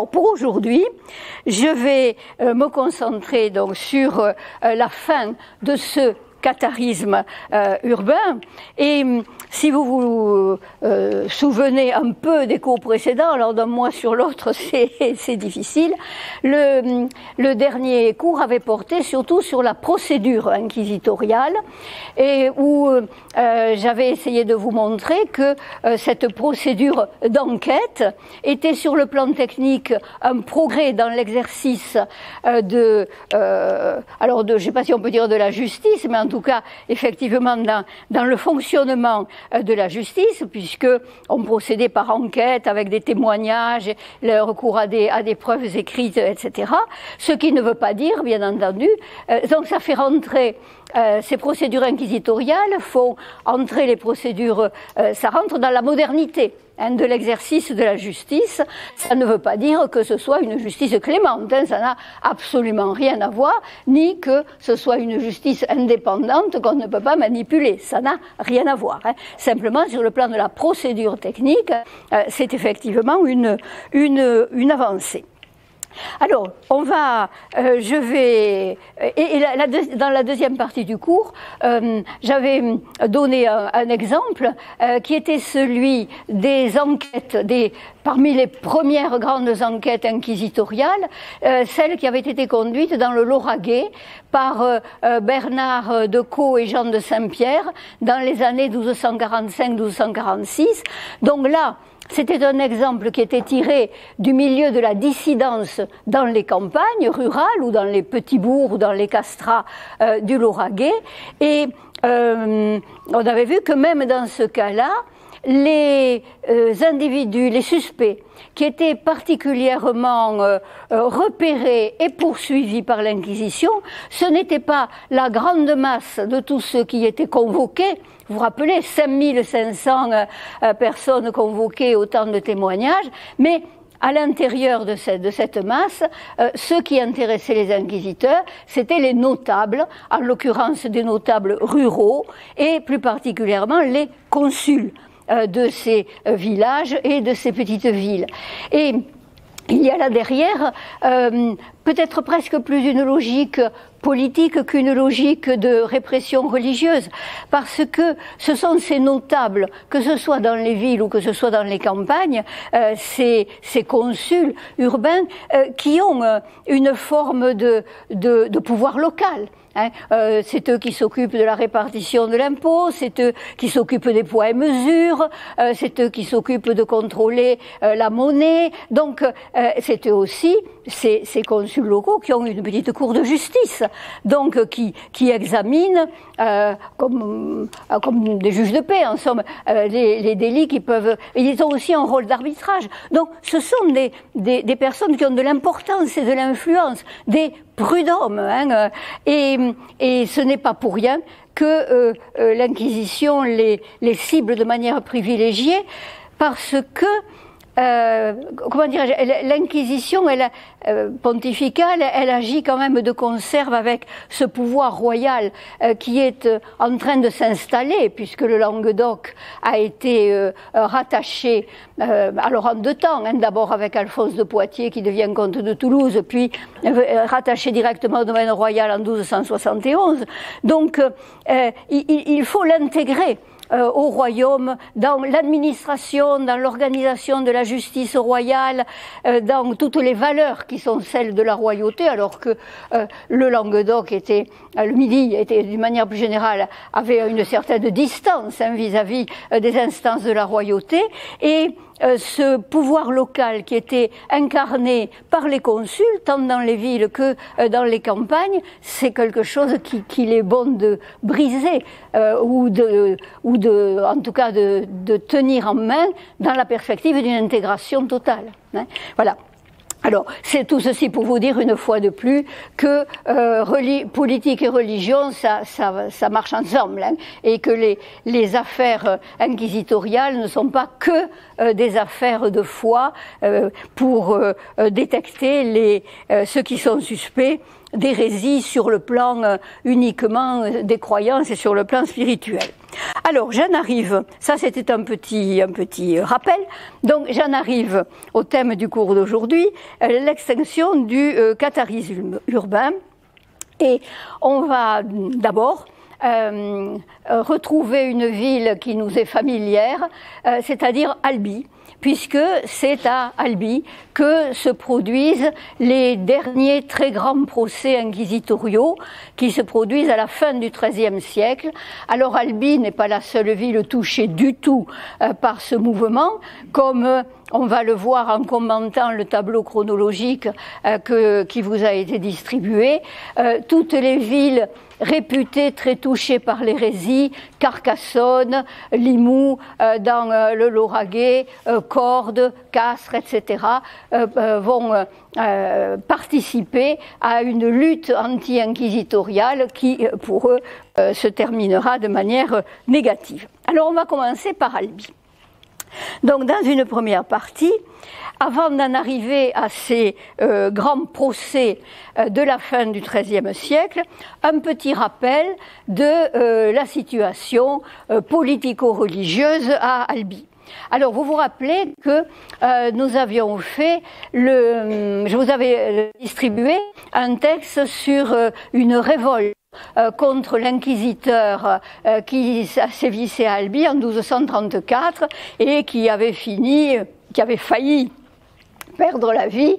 Alors pour aujourd'hui, je vais me concentrer donc sur la fin de ce catharisme urbain. Et si vous vous souvenez un peu des cours précédents, alors d'un mois sur l'autre c'est difficile, le dernier cours avait porté surtout sur la procédure inquisitoriale et où j'avais essayé de vous montrer que cette procédure d'enquête était sur le plan technique un progrès dans l'exercice je ne sais pas si on peut dire de la justice, mais en tout cas, effectivement, dans le fonctionnement de la justice, puisque on procédait par enquête avec des témoignages, le recours à des preuves écrites, etc. Ce qui ne veut pas dire, bien entendu, donc ça fait rentrer ces procédures inquisitoriales, font entrer les procédures, ça rentre dans la modernité de l'exercice de la justice. Ça ne veut pas dire que ce soit une justice clémente, ça n'a absolument rien à voir, ni que ce soit une justice indépendante qu'on ne peut pas manipuler, ça n'a rien à voir. Simplement, sur le plan de la procédure technique, c'est effectivement une avancée. Alors, dans la deuxième partie du cours, j'avais donné un exemple qui était celui des enquêtes, parmi les premières grandes enquêtes inquisitoriales, celles qui avaient été conduites dans le Lauragais par Bernard de Caux et Jean de Saint-Pierre dans les années 1245-1246. Donc là, c'était un exemple qui était tiré du milieu de la dissidence dans les campagnes rurales ou dans les petits bourgs ou dans les castrats du Lauragais. Et on avait vu que même dans ce cas-là, les individus, les suspects, qui étaient particulièrement repérés et poursuivis par l'Inquisition, ce n'était pas la grande masse de tous ceux qui étaient convoqués. Vous vous rappelez, 5500 personnes convoquées, autant de témoignages, mais à l'intérieur de cette masse, ceux qui intéressaient les inquisiteurs, c'étaient les notables, en l'occurrence des notables ruraux, et plus particulièrement les consuls de ces villages et de ces petites villes. Et il y a là derrière peut-être presque plus une logique politique qu'une logique de répression religieuse, parce que ce sont ces notables, que ce soit dans les villes ou que ce soit dans les campagnes, ces consuls urbains qui ont une forme de pouvoir local. C'est eux qui s'occupent de la répartition de l'impôt, c'est eux qui s'occupent des poids et mesures, c'est eux qui s'occupent de contrôler la monnaie. Donc c'est eux aussi, ces consuls locaux, qui ont une petite cour de justice, donc qui examinent comme des juges de paix, en somme, les délits qui peuvent. Ils ont aussi un rôle d'arbitrage. Donc ce sont des personnes qui ont de l'importance et de l'influence, des prud'hommes, et ce n'est pas pour rien que l'Inquisition les cible de manière privilégiée, parce que comment dirais-je, l'Inquisition pontificale, elle agit quand même de conserve avec ce pouvoir royal qui est en train de s'installer, puisque le Languedoc a été rattaché, alors en deux temps, d'abord avec Alphonse de Poitiers qui devient comte de Toulouse, puis rattaché directement au domaine royal en 1271. Donc il faut l'intégrer au royaume, dans l'administration, dans l'organisation de la justice royale, dans toutes les valeurs qui sont celles de la royauté, alors que le Languedoc le Midi était, d'une manière plus générale, avait une certaine distance vis-à-vis des instances de la royauté, et ce pouvoir local qui était incarné par les consuls, tant dans les villes que dans les campagnes, c'est quelque chose qu'il est bon de briser ou en tout cas de tenir en main dans la perspective d'une intégration totale. Voilà. Alors, c'est tout ceci pour vous dire une fois de plus que politique et religion, ça marche ensemble, et que les affaires inquisitoriales ne sont pas que des affaires de foi pour détecter ceux qui sont suspects d'hérésie sur le plan uniquement des croyances et sur le plan spirituel. Alors, j'en arrive, ça c'était un petit rappel, donc j'en arrive au thème du cours d'aujourd'hui, l'extinction du catharisme urbain. Et on va d'abord retrouver une ville qui nous est familière, c'est-à-dire Albi, puisque c'est à Albi que se produisent les derniers très grands procès inquisitoriaux qui se produisent à la fin du XIIIe siècle. Alors Albi n'est pas la seule ville touchée du tout par ce mouvement, comme on va le voir en commentant le tableau chronologique qui vous a été distribué. Toutes les villes réputées très touchées par l'hérésie, Carcassonne, Limoux, dans le Lauragais, Cordes, Castres, etc., vont participer à une lutte anti-inquisitoriale qui, pour eux, se terminera de manière négative. Alors on va commencer par Albi. Donc dans une première partie, avant d'en arriver à ces grands procès de la fin du XIIIe siècle, un petit rappel de la situation politico-religieuse à Albi. Alors, vous vous rappelez que nous avions fait je vous avais distribué un texte sur une révolte contre l'inquisiteur qui sévissait à Albi en 1234 et qui avait failli perdre la vie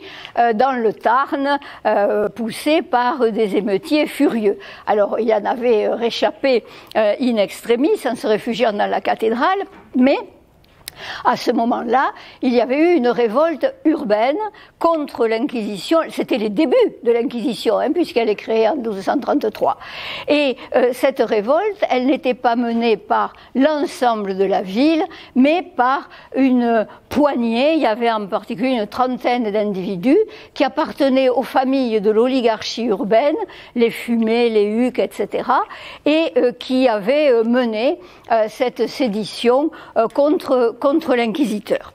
dans le Tarn, poussé par des émeutiers furieux. Alors, il y en avait réchappé in extremis en se réfugiant dans la cathédrale, mais à ce moment-là, il y avait eu une révolte urbaine contre l'Inquisition. C'était les débuts de l'Inquisition, puisqu'elle est créée en 1233. Et cette révolte, elle n'était pas menée par l'ensemble de la ville, mais par une poignée. Il y avait en particulier une trentaine d'individus qui appartenaient aux familles de l'oligarchie urbaine, les Fumets, les Huc, etc., et qui avaient mené cette sédition contre l'inquisiteur.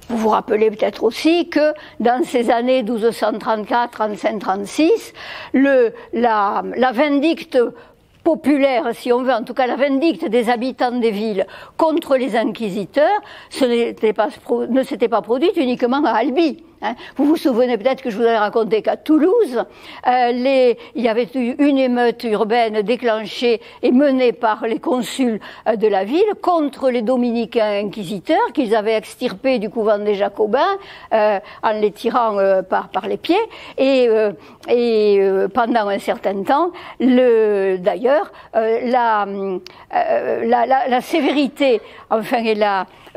Vous vous rappelez peut-être aussi que dans ces années 1234, 35, 36, la vindicte populaire, si on veut, en tout cas la vindicte des habitants des villes contre les inquisiteurs, ne s'était pas produite uniquement à Albi. Vous vous souvenez peut-être que je vous avais raconté qu'à Toulouse, il y avait eu une émeute urbaine déclenchée et menée par les consuls de la ville contre les dominicains inquisiteurs qu'ils avaient extirpés du couvent des Jacobins en les tirant par les pieds et pendant un certain temps, d'ailleurs, la sévérité, enfin,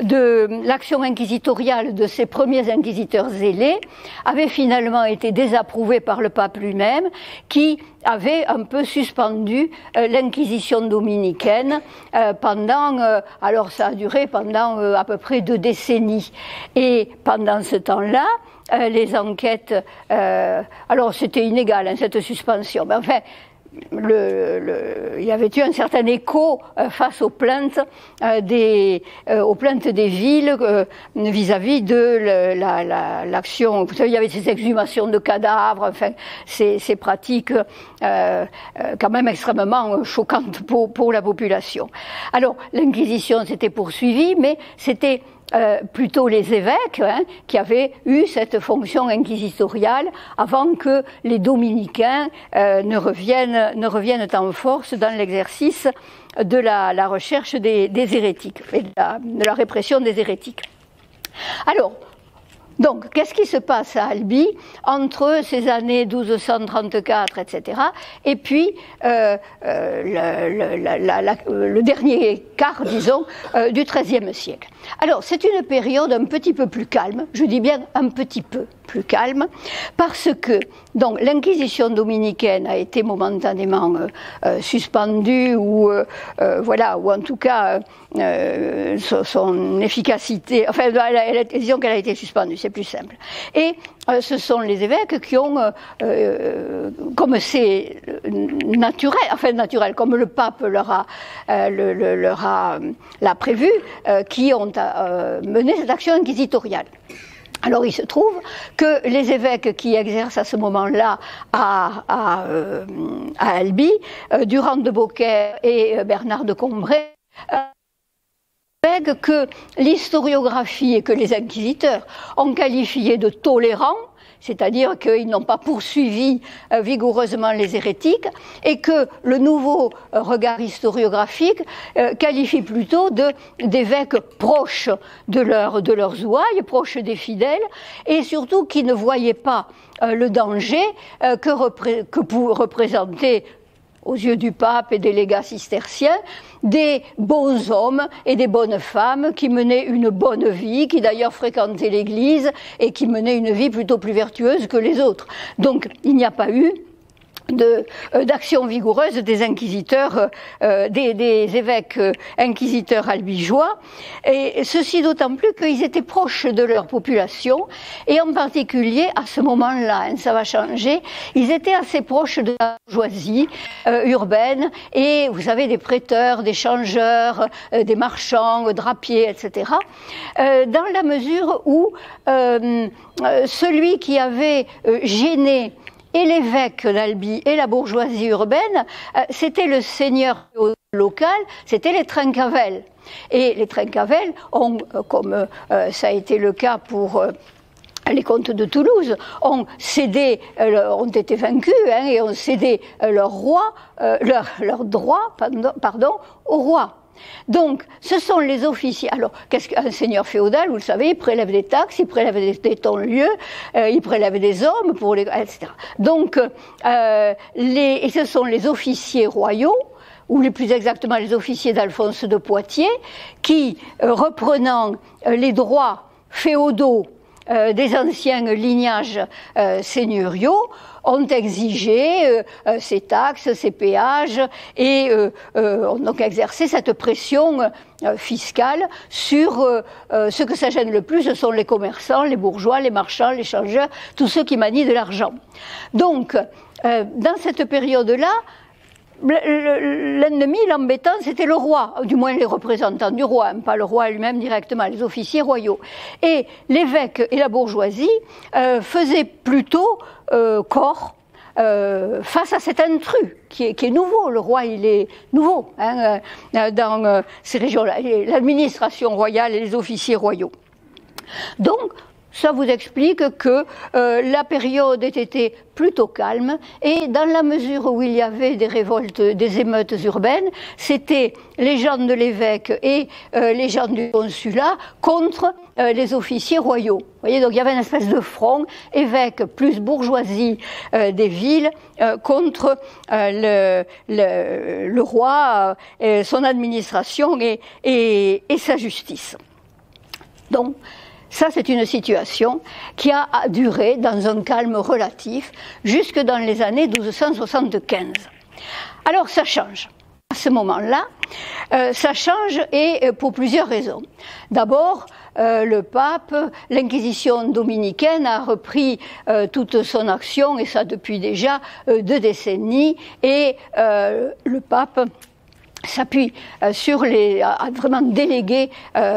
de l'action inquisitoriale de ces premiers inquisiteurs zélés avait finalement été désapprouvée par le pape lui-même, qui avait un peu suspendu l'inquisition dominicaine alors ça a duré pendant à peu près 2 décennies. Et pendant ce temps-là, les enquêtes, alors c'était inégal, cette suspension, mais enfin, il y avait eu un certain écho face aux plaintes des villes vis-à-vis de l'action. Vous savez, il y avait ces exhumations de cadavres, enfin, ces pratiques quand même extrêmement choquantes pour la population. Alors, l'Inquisition s'était poursuivie, mais c'était plutôt les évêques qui avaient eu cette fonction inquisitoriale avant que les dominicains ne reviennent en force dans l'exercice de la recherche des hérétiques et de la répression des hérétiques. Alors, donc, qu'est-ce qui se passe à Albi entre ces années 1234, etc., et puis le dernier quart, disons, du XIIIe siècle? Alors, c'est une période un petit peu plus calme, je dis bien un petit peu plus calme, parce que donc l'inquisition dominicaine a été momentanément suspendue ou en tout cas son efficacité, enfin disons qu'elle a été suspendue, c'est plus simple. Et ce sont les évêques qui ont, comme c'est naturel, comme le pape l'a prévu, qui ont mené cette action inquisitoriale. Alors il se trouve que les évêques qui exercent à ce moment-là à Albi, Durand de Beaucaire et Bernard de Combray, que l'historiographie et que les inquisiteurs ont qualifié de tolérants, c'est-à-dire qu'ils n'ont pas poursuivi vigoureusement les hérétiques, et que le nouveau regard historiographique qualifie plutôt d'évêques proches de leurs ouailles, proches des fidèles, et surtout qui ne voyaient pas le danger que représenter aux yeux du pape et des légats cisterciens, des bons hommes et des bonnes femmes qui menaient une bonne vie, qui d'ailleurs fréquentaient l'Église et qui menaient une vie plutôt plus vertueuse que les autres. Donc il n'y a pas eu d'action vigoureuse des inquisiteurs, des évêques inquisiteurs albigeois, et ceci d'autant plus qu'ils étaient proches de leur population, et en particulier à ce moment-là, ça va changer, ils étaient assez proches de la bourgeoisie urbaine, et vous savez, des prêteurs, des changeurs, des marchands, drapiers, etc., dans la mesure où celui qui avait gêné et l'évêque d'Albi et la bourgeoisie urbaine, c'était le seigneur local, c'était les Trencavel. Et les Trencavel ont, comme ça a été le cas pour les comtes de Toulouse, ont été vaincus et ont cédé leur droit au roi. Donc, ce sont les officiers. Alors, qu'est-ce qu'un seigneur féodal? Vous le savez, il prélève des taxes, il prélève des temps-lieux, il prélève des hommes, etc. Donc, et ce sont les officiers royaux, ou plus exactement les officiers d'Alphonse de Poitiers, qui, reprenant les droits féodaux des anciens lignages seigneuriaux, ont exigé ces taxes, ces péages, et ont donc exercé cette pression fiscale sur ce que ça gêne le plus, ce sont les commerçants, les bourgeois, les marchands, les changeurs, tous ceux qui manient de l'argent. Donc, dans cette période-là, l'ennemi, l'embêtant, c'était le roi, du moins les représentants du roi, hein, pas le roi lui-même directement, les officiers royaux. Et l'évêque et la bourgeoisie faisaient plutôt corps face à cet intrus qui est nouveau. Le roi, il est nouveau hein, dans ces régions-là, l'administration royale et les officiers royaux. Donc, ça vous explique que la période était plutôt calme, et dans la mesure où il y avait des révoltes, des émeutes urbaines, c'était les gens de l'évêque et les gens du consulat contre les officiers royaux. Vous voyez, donc il y avait une espèce de front, évêque plus bourgeoisie des villes contre le roi, son administration et sa justice. Donc, ça, c'est une situation qui a duré dans un calme relatif jusque dans les années 1275. Alors, ça change. À ce moment-là, ça change et pour plusieurs raisons. D'abord, le pape, l'Inquisition dominicaine a repris toute son action, et ça depuis déjà 2 décennies, et le pape s'appuie a vraiment délégué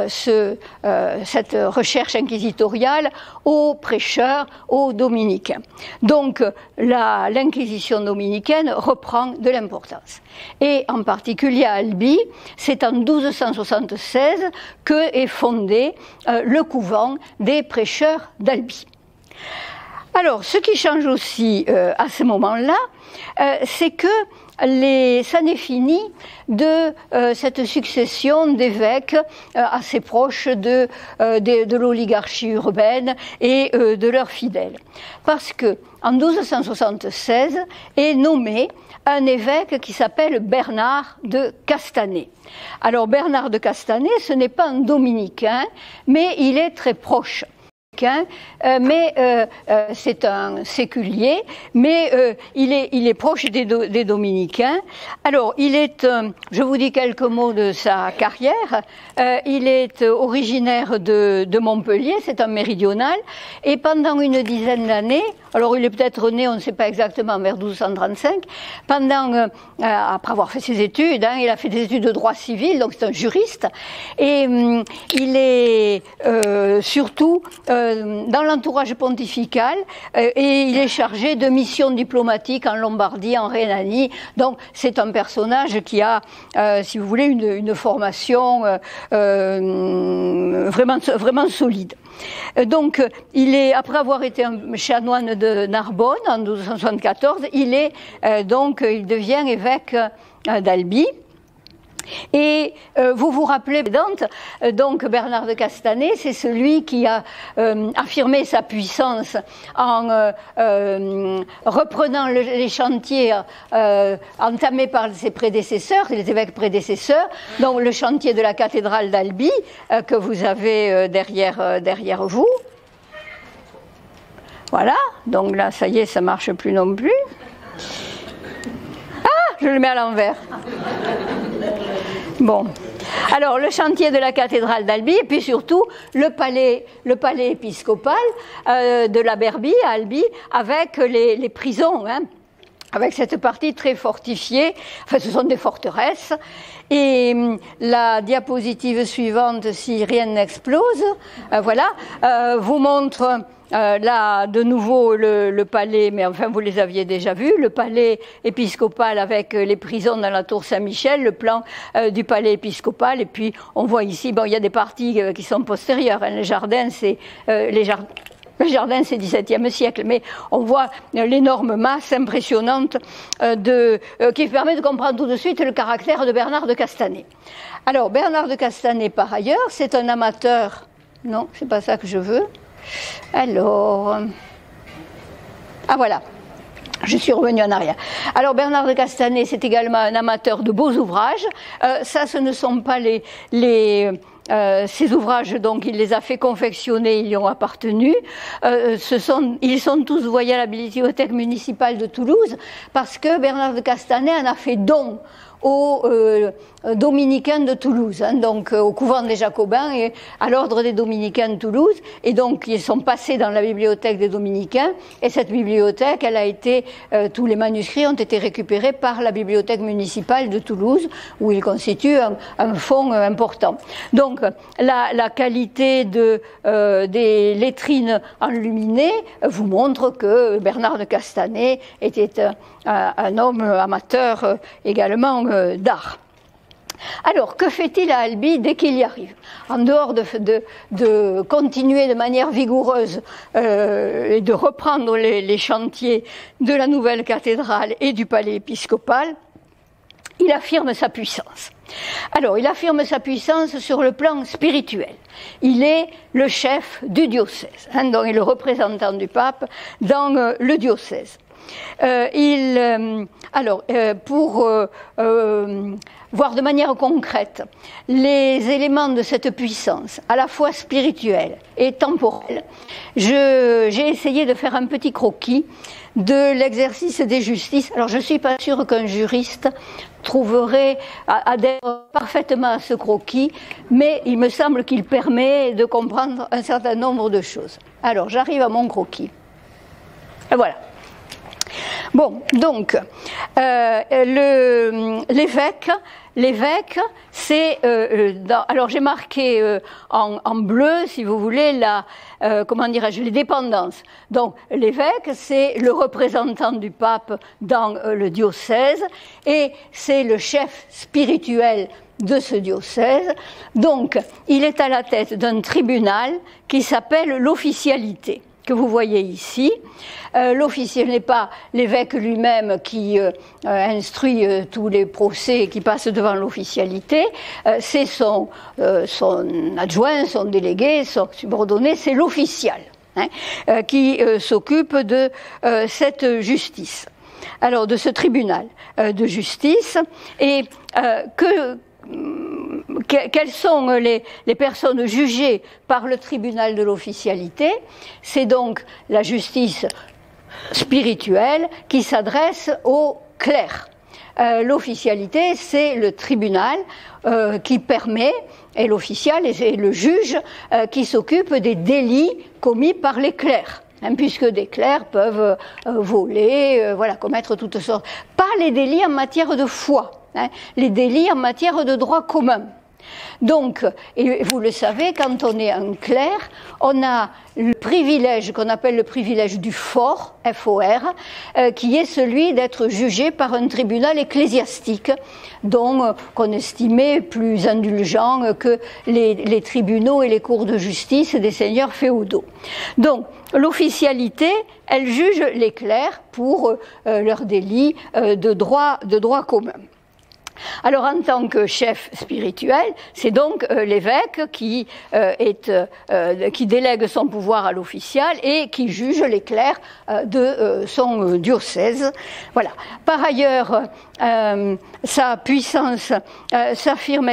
cette recherche inquisitoriale aux prêcheurs, aux dominicains. Donc l'Inquisition dominicaine reprend de l'importance. Et en particulier à Albi, c'est en 1276 que est fondé le couvent des prêcheurs d'Albi. Alors, ce qui change aussi à ce moment-là, c'est que ça n'est fini de cette succession d'évêques assez proches de l'oligarchie urbaine et de leurs fidèles. Parce que en 1276 est nommé un évêque qui s'appelle Bernard de Castanet. Alors Bernard de Castanet, ce n'est pas un dominicain, mais il est très proche. Mais c'est un séculier, mais il est proche des dominicains. Alors, je vous dis quelques mots de sa carrière. Il est originaire de Montpellier, c'est un méridional, et pendant une dizaine d'années, alors il est peut-être né, on ne sait pas exactement, vers 1235, après avoir fait ses études, hein, il a fait des études de droit civil, donc c'est un juriste, et il est surtout dans l'entourage pontifical, et il est chargé de missions diplomatiques en Lombardie, en Rhénanie, donc c'est un personnage qui a, si vous voulez, une formation vraiment solide. Donc, après avoir été un chanoine de Narbonne en 1274, il devient évêque d'Albi. Et vous vous rappelez, donc Bernard de Castanet, c'est celui qui a affirmé sa puissance en reprenant les chantiers entamés par ses prédécesseurs, les évêques prédécesseurs, donc le chantier de la cathédrale d'Albi que vous avez derrière vous. Voilà, donc là, ça y est, ça marche plus non plus. Ah, je le mets à l'envers. Bon, alors le chantier de la cathédrale d'Albi et puis surtout le palais épiscopal de la Berbie à Albi avec les prisons, hein, avec cette partie très fortifiée. Enfin, ce sont des forteresses. Et la diapositive suivante, si rien n'explose, voilà, vous montre là de nouveau le palais, mais enfin vous les aviez déjà vus, le palais épiscopal avec les prisons dans la tour Saint-Michel, le plan du palais épiscopal, et puis on voit ici, bon, il y a des parties qui sont postérieures, hein, les jardins, c'est le jardin, c'est XVIIe siècle, mais on voit l'énorme masse impressionnante qui permet de comprendre tout de suite le caractère de Bernard de Castanet. Alors, Bernard de Castanet, par ailleurs, c'est un amateur. Non, c'est pas ça que je veux. Alors, ah voilà, je suis revenue en arrière. Alors Bernard de Castanet, c'est également un amateur de beaux ouvrages. Ça, ce ne sont pas ces ouvrages, donc il les a fait confectionner, ils y ont appartenu. Ils sont tous, vous voyez, à la bibliothèque municipale de Toulouse, parce que Bernard de Castanet en a fait don aux dominicains de Toulouse, hein, donc au couvent des Jacobins et à l'ordre des dominicains de Toulouse, et donc ils sont passés dans la bibliothèque des dominicains, et cette bibliothèque, elle a été, tous les manuscrits ont été récupérés par la bibliothèque municipale de Toulouse, où ils constituent un fonds important. Donc la qualité des lettrines enluminées vous montre que Bernard de Castanet était un homme amateur également d'art. Alors, que fait-il à Albi dès qu'il y arrive? En dehors de continuer de manière vigoureuse et de reprendre les chantiers de la nouvelle cathédrale et du palais épiscopal, il affirme sa puissance. Alors, il affirme sa puissance sur le plan spirituel. Il est le chef du diocèse, hein, donc il est le représentant du pape dans le diocèse. Pour voir de manière concrète les éléments de cette puissance, à la fois spirituelle et temporelle, j'ai essayé de faire un petit croquis de l'exercice des justices. Alors, je ne suis pas sûre qu'un juriste adhère parfaitement à ce croquis, mais il me semble qu'il permet de comprendre un certain nombre de choses. Alors, j'arrive à mon croquis. Et voilà. Bon, donc, l'évêque, c'est... alors, j'ai marqué en bleu, si vous voulez, les dépendances. Donc, l'évêque, c'est le représentant du pape dans le diocèse, et c'est le chef spirituel de ce diocèse. Donc, il est à la tête d'un tribunal qui s'appelle l'officialité, que vous voyez ici. L'officiel n'est pas l'évêque lui-même qui instruit tous les procès qui passent devant l'officialité, c'est son adjoint, son délégué, son subordonné, c'est l'official, hein, qui s'occupe de cette justice, alors de ce tribunal de justice, et quelles sont les personnes jugées par le tribunal de l'officialité? C'est donc la justice spirituelle qui s'adresse au clerc. L'officialité, c'est le tribunal qui permet, et l'official est le juge qui s'occupe des délits commis par les clercs. puisque des clercs peuvent voler, voilà, commettre toutes sortes. Pas les délits en matière de foi, les délits en matière de droit commun. Donc, et vous le savez, quand on est un clerc, on a le privilège qu'on appelle le privilège du fort, F-O-R, qui est celui d'être jugé par un tribunal ecclésiastique, qu'on estimait plus indulgent que les tribunaux et les cours de justice des seigneurs féodaux. Donc, l'officialité, elle juge les clercs pour leurs délits de droit commun. Alors, en tant que chef spirituel, c'est donc l'évêque qui délègue son pouvoir à l'official et qui juge les clercs de son diocèse. Voilà. Par ailleurs, sa puissance s'affirme,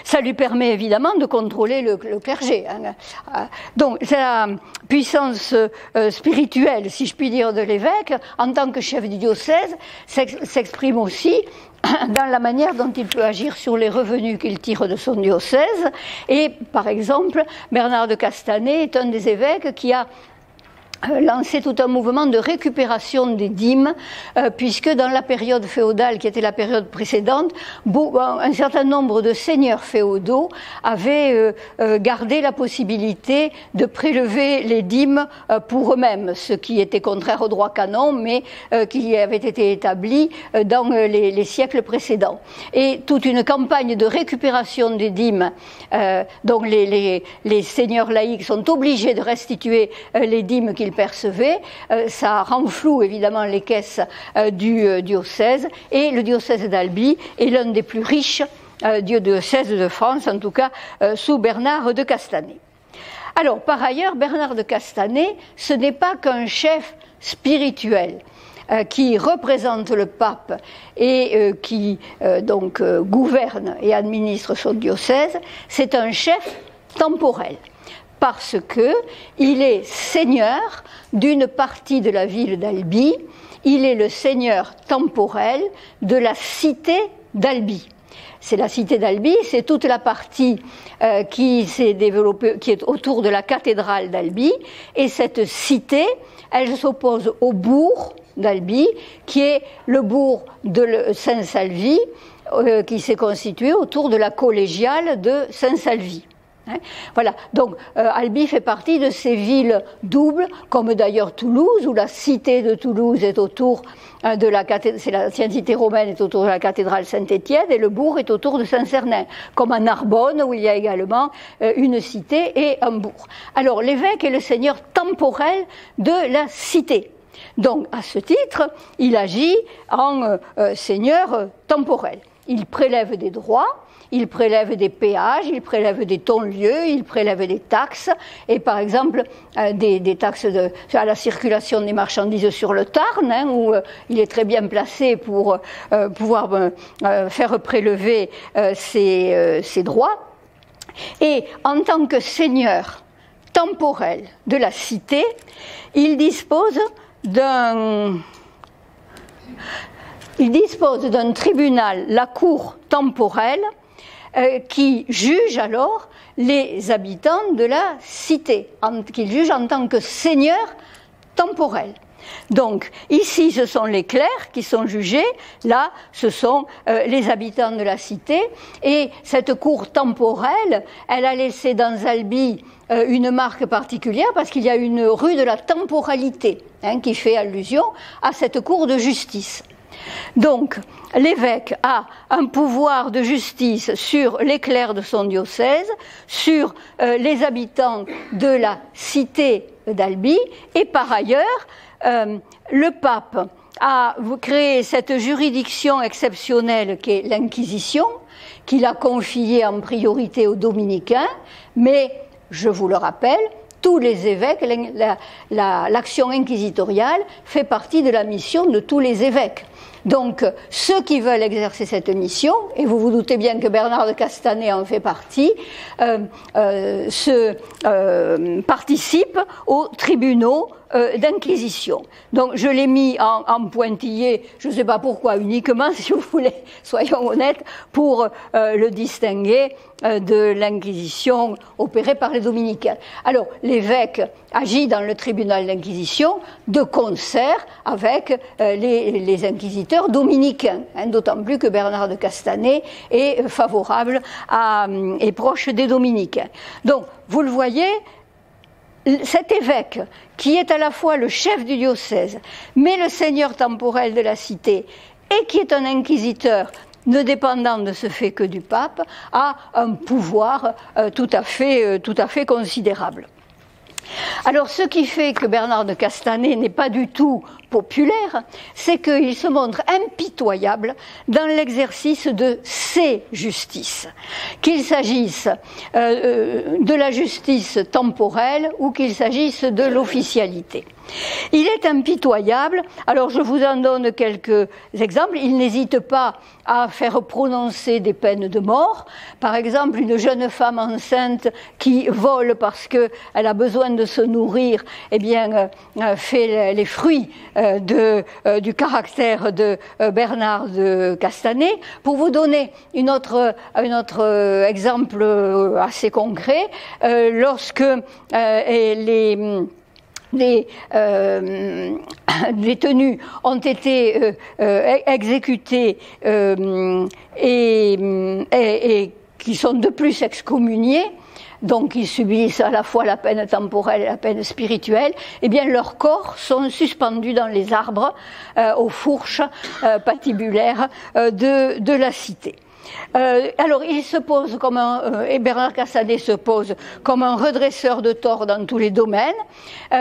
ça lui permet évidemment de contrôler le clergé. Donc, sa puissance spirituelle, si je puis dire, de l'évêque, en tant que chef du diocèse, s'exprime aussi dans la manière dont il peut agir sur les revenus qu'il tire de son diocèse. Et, par exemple, Bernard de Castanet est un des évêques qui a lancé tout un mouvement de récupération des dîmes, puisque dans la période féodale, qui était la période précédente, un certain nombre de seigneurs féodaux avaient gardé la possibilité de prélever les dîmes pour eux-mêmes, ce qui était contraire au droit canon, mais qui avait été établi dans les siècles précédents. Et toute une campagne de récupération des dîmes, donc les seigneurs laïcs sont obligés de restituer les dîmes qu'ils percevaient, ça renfloue évidemment les caisses du diocèse, et le diocèse d'Albi est l'un des plus riches du diocèse de France, en tout cas sous Bernard de Castanet. Alors, par ailleurs, Bernard de Castanet, ce n'est pas qu'un chef spirituel qui représente le pape et qui gouverne et administre son diocèse, c'est un chef temporel, parce que il est seigneur d'une partie de la ville d'Albi, il est le seigneur temporel de la cité d'Albi. C'est la cité d'Albi, c'est toute la partie qui s'est développée, qui est autour de la cathédrale d'Albi, et cette cité, elle s'oppose au bourg d'Albi, qui est le bourg de Saint-Salvi, qui s'est constitué autour de la collégiale de Saint-Salvi. Voilà, donc Albi fait partie de ces villes doubles, comme d'ailleurs Toulouse, où la cité de Toulouse est autour de la cathédrale, c'est l'ancienne cité romaine est autour de la cathédrale Saint-Étienne, et le bourg est autour de Saint-Cernin, comme à Narbonne, où il y a également une cité et un bourg. Alors l'évêque est le seigneur temporel de la cité. Donc à ce titre, il agit en seigneur temporel. Il prélève des droits, il prélève des péages, il prélève des tons-lieux, il prélève des taxes, et par exemple des taxes à la circulation des marchandises sur le Tarn, où il est très bien placé pour pouvoir faire prélever ses droits. Et en tant que seigneur temporel de la cité, il dispose d'un tribunal, la cour temporelle, qui juge alors les habitants de la cité, qu'il juge en tant que seigneur temporel. Donc, ici, ce sont les clercs qui sont jugés, là, ce sont les habitants de la cité, et cette cour temporelle, elle a laissé dans Albi une marque particulière, parce qu'il y a une rue de la temporalité, qui fait allusion à cette cour de justice. Donc, l'évêque a un pouvoir de justice sur les clercs de son diocèse, sur les habitants de la cité d'Albi, et par ailleurs, le pape a créé cette juridiction exceptionnelle qu'est l'Inquisition, qu'il a confiée en priorité aux dominicains, mais, je vous le rappelle, tous les évêques, l'action inquisitoriale fait partie de la mission de tous les évêques. Donc, ceux qui veulent exercer cette mission, et vous vous doutez bien que Bernard de Castanet en fait partie, participent aux tribunaux d'inquisition. Donc je l'ai mis en pointillé, je ne sais pas pourquoi, uniquement, si vous voulez, soyons honnêtes, pour le distinguer de l'inquisition opérée par les dominicains. Alors l'évêque agit dans le tribunal d'inquisition de concert avec les inquisiteurs dominicains, hein, d'autant plus que Bernard de Castanet est favorable et proche des dominicains. Donc vous le voyez, cet évêque, qui est à la fois le chef du diocèse, mais le seigneur temporel de la cité, et qui est un inquisiteur ne dépendant de ce fait que du pape, a un pouvoir tout à fait considérable. Alors ce qui fait que Bernard de Castanet n'est pas du tout populaire, c'est qu'il se montre impitoyable dans l'exercice de ses justices, qu'il s'agisse de la justice temporelle ou qu'il s'agisse de l'officialité. Il est impitoyable, alors je vous en donne quelques exemples. Il n'hésite pas à faire prononcer des peines de mort. Par exemple, une jeune femme enceinte qui vole parce qu'elle a besoin de se nourrir, eh bien, fait les fruits du caractère de Bernard de Castanet. Pour vous donner un autre exemple assez concret, lorsque les détenus ont été exécutés et qui sont de plus excommuniés, donc ils subissent à la fois la peine temporelle et la peine spirituelle, eh bien leurs corps sont suspendus dans les arbres aux fourches patibulaires de la cité. Alors il se pose comme et Bernard Castanet se pose comme un redresseur de tort dans tous les domaines,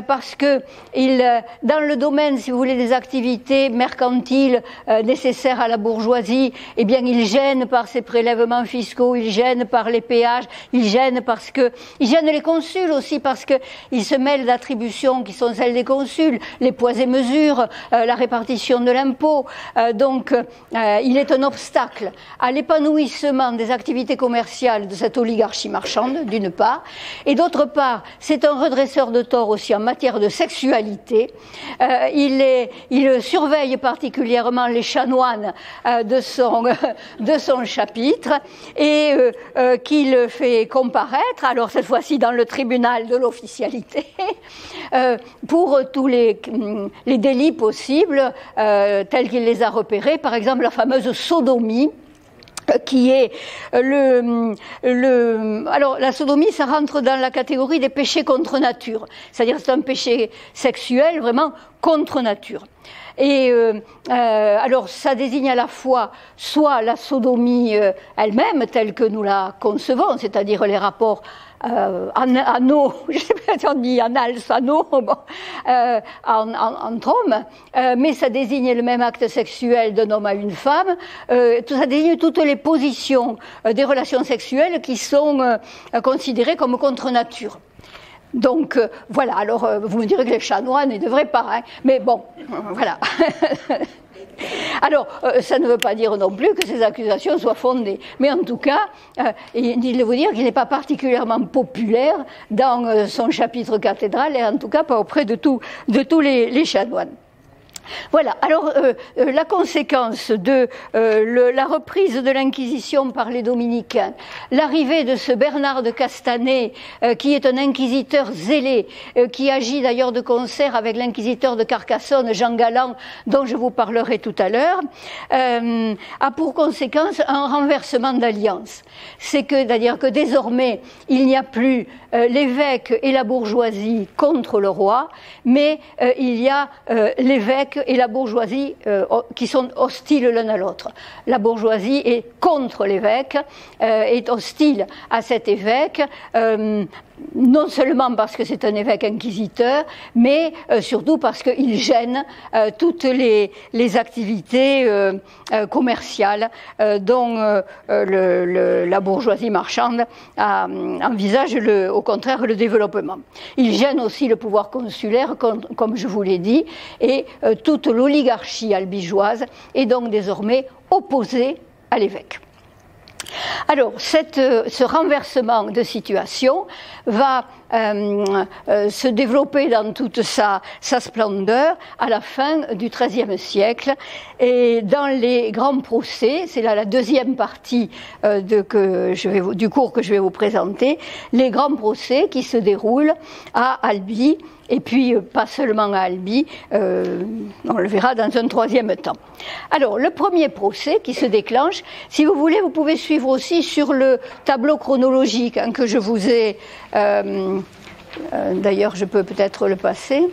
parce que dans le domaine, si vous voulez, des activités mercantiles nécessaires à la bourgeoisie, eh bien il gêne par ses prélèvements fiscaux, il gêne par les péages, il gêne les consuls aussi, parce que il se mêle d'attributions qui sont celles des consuls, les poids et mesures, la répartition de l'impôt, donc il est un obstacle à l'épanouissement des activités commerciales de cette oligarchie marchande, d'une part, et d'autre part, c'est un redresseur de tort aussi en matière de sexualité. Il surveille particulièrement les chanoines de son chapitre et qu'il fait comparaître, alors cette fois-ci dans le tribunal de l'officialité, pour tous les délits possibles tels qu'il les a repérés, par exemple la fameuse sodomie, qui est alors la sodomie, ça rentre dans la catégorie des péchés contre nature, c'est-à-dire c'est un péché sexuel vraiment contre nature. Et alors ça désigne à la fois soit la sodomie elle-même telle que nous la concevons, c'est-à-dire les rapports anneaux, je sais pas si on dit anal, anneaux, bon, entre hommes, mais ça désigne le même acte sexuel d'un homme à une femme, ça désigne toutes les positions des relations sexuelles qui sont considérées comme contre nature. Donc voilà, alors vous me direz que les chanoines ne devraient pas, hein, mais bon, voilà. Alors, ça ne veut pas dire non plus que ces accusations soient fondées, mais en tout cas, il faut dire qu'il n'est pas particulièrement populaire dans son chapitre cathédral, et en tout cas pas auprès de tous les chanoines. Voilà, alors la conséquence de la reprise de l'Inquisition par les dominicains, l'arrivée de ce Bernard de Castanet, qui est un inquisiteur zélé, qui agit d'ailleurs de concert avec l'inquisiteur de Carcassonne, Jean Galland, dont je vous parlerai tout à l'heure, a pour conséquence un renversement d'alliance. C'est-à-dire que désormais, il n'y a plus l'évêque et la bourgeoisie contre le roi, mais il y a l'évêque et la bourgeoisie qui sont hostiles l'un à l'autre. La bourgeoisie est contre l'évêque, est hostile à cet évêque, non seulement parce que c'est un évêque inquisiteur, mais surtout parce qu'il gêne toutes les activités commerciales dont la bourgeoisie marchande envisage au contraire le développement. Il gêne aussi le pouvoir consulaire, comme je vous l'ai dit, et toute l'oligarchie albigeoise est donc désormais opposée à l'évêque. Alors, ce renversement de situation va se développer dans toute sa splendeur à la fin du XIIIe siècle. Et dans les grands procès, c'est là la deuxième partie du cours que je vais vous présenter, les grands procès qui se déroulent à Albi, et puis pas seulement à Albi, on le verra dans un troisième temps. Alors, le premier procès qui se déclenche, si vous voulez, vous pouvez suivre aussi sur le tableau chronologique que je vous ai... d'ailleurs, je peux peut-être le passer.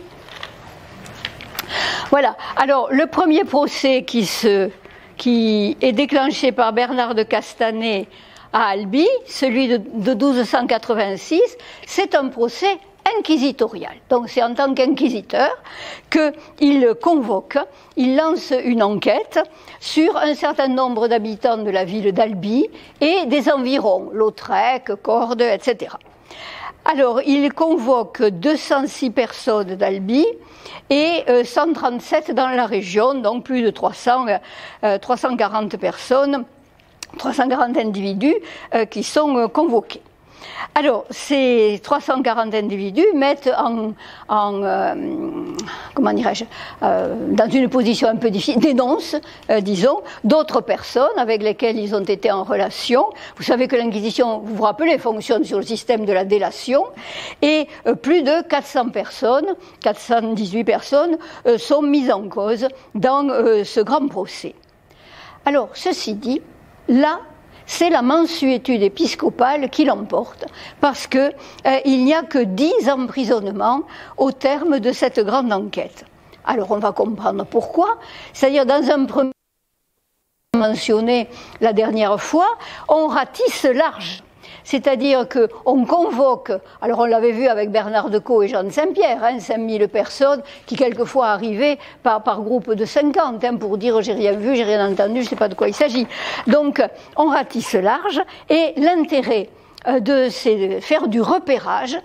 Voilà. Alors, le premier procès qui est déclenché par Bernard de Castanet à Albi, celui de 1286, c'est un procès inquisitorial. Donc c'est en tant qu'inquisiteur qu'il convoque, il lance une enquête sur un certain nombre d'habitants de la ville d'Albi et des environs, Lautrec, Cordes, etc. Alors il convoque 206 personnes d'Albi et 137 dans la région, donc plus de 340 personnes, 340 individus qui sont convoqués. Alors, ces 340 individus mettent comment dirais-je, dans une position un peu difficile, dénoncent, disons, d'autres personnes avec lesquelles ils ont été en relation. Vous savez que l'Inquisition, vous vous rappelez, fonctionne sur le système de la délation, et plus de 400 personnes, 418 personnes, sont mises en cause dans ce grand procès. Alors, ceci dit, là, c'est la mansuétude épiscopale qui l'emporte, parce que il n'y a que 10 emprisonnements au terme de cette grande enquête. Alors on va comprendre pourquoi. C'est-à-dire, dans un premier mentionné la dernière fois, on ratisse large. C'est-à-dire qu'on convoque, alors on l'avait vu avec Bernard de Caux et Jean de Saint-Pierre, 5000 personnes qui quelquefois arrivaient par groupe de 50, pour dire j'ai rien vu, j'ai rien entendu, je ne sais pas de quoi il s'agit. Donc on ratisse large, et l'intérêt c'est de faire du repérage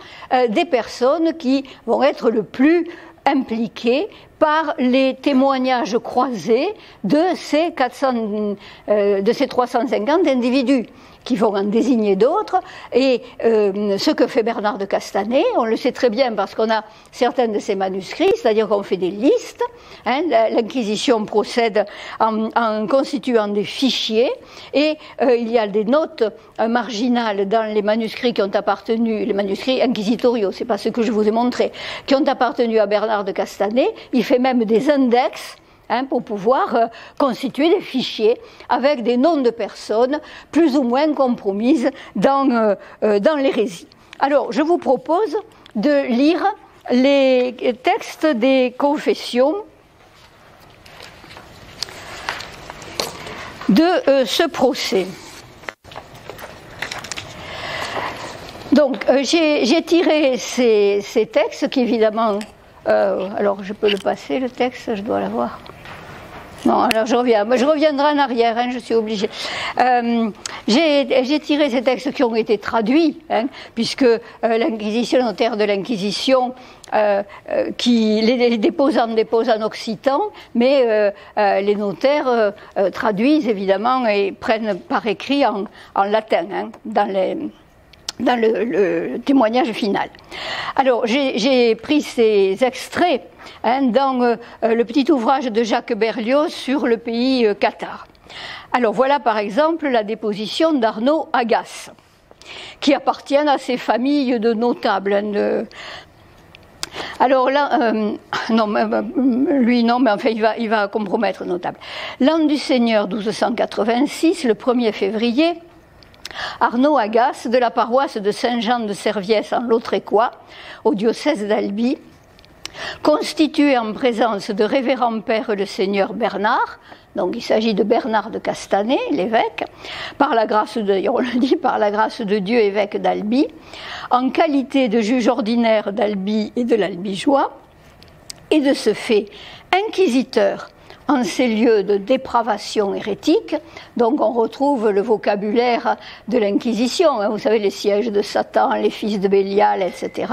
des personnes qui vont être le plus impliquées par les témoignages croisés de ces 350 individus, qui vont en désigner d'autres, et ce que fait Bernard de Castanet, on le sait très bien parce qu'on a certains de ses manuscrits, c'est-à-dire qu'on fait des listes, l'Inquisition procède en constituant des fichiers, et il y a des notes marginales dans les manuscrits qui ont appartenu, les manuscrits inquisitoriaux, c'est pas ce que je vous ai montré, qui ont appartenu à Bernard de Castanet. Il fait même des index pour pouvoir constituer des fichiers avec des noms de personnes plus ou moins compromises dans l'hérésie. Alors, je vous propose de lire les textes des confessions de ce procès. Donc, j'ai tiré ces textes qui, évidemment... alors, je peux le passer, le texte, je dois l'avoir. Non, alors je reviendrai en arrière, je suis obligée. J'ai tiré ces textes qui ont été traduits, puisque l'Inquisition, le notaire de l'Inquisition, qui les dépose en occitan, mais les notaires traduisent évidemment et prennent par écrit en latin, dans le témoignage final. Alors, j'ai pris ces extraits dans le petit ouvrage de Jacques Berlioz sur le pays cathare. Alors, voilà par exemple la déposition d'Arnaud Agasse, qui appartient à ces familles de notables. Alors là, non, lui non, mais enfin il va compromettre notable. L'an du Seigneur 1286, le 1er février, Arnaud Agasse, de la paroisse de Saint-Jean de Serviès en Lautrécois, au diocèse d'Albi, constitué en présence de révérend père le Seigneur Bernard, donc il s'agit de Bernard de Castanet, l'évêque, par la grâce de Dieu, évêque d'Albi, en qualité de juge ordinaire d'Albi et de l'Albigeois, et de ce fait inquisiteur en ces lieux de dépravation hérétique. Donc on retrouve le vocabulaire de l'Inquisition, vous savez, les sièges de Satan, les fils de Bélial, etc.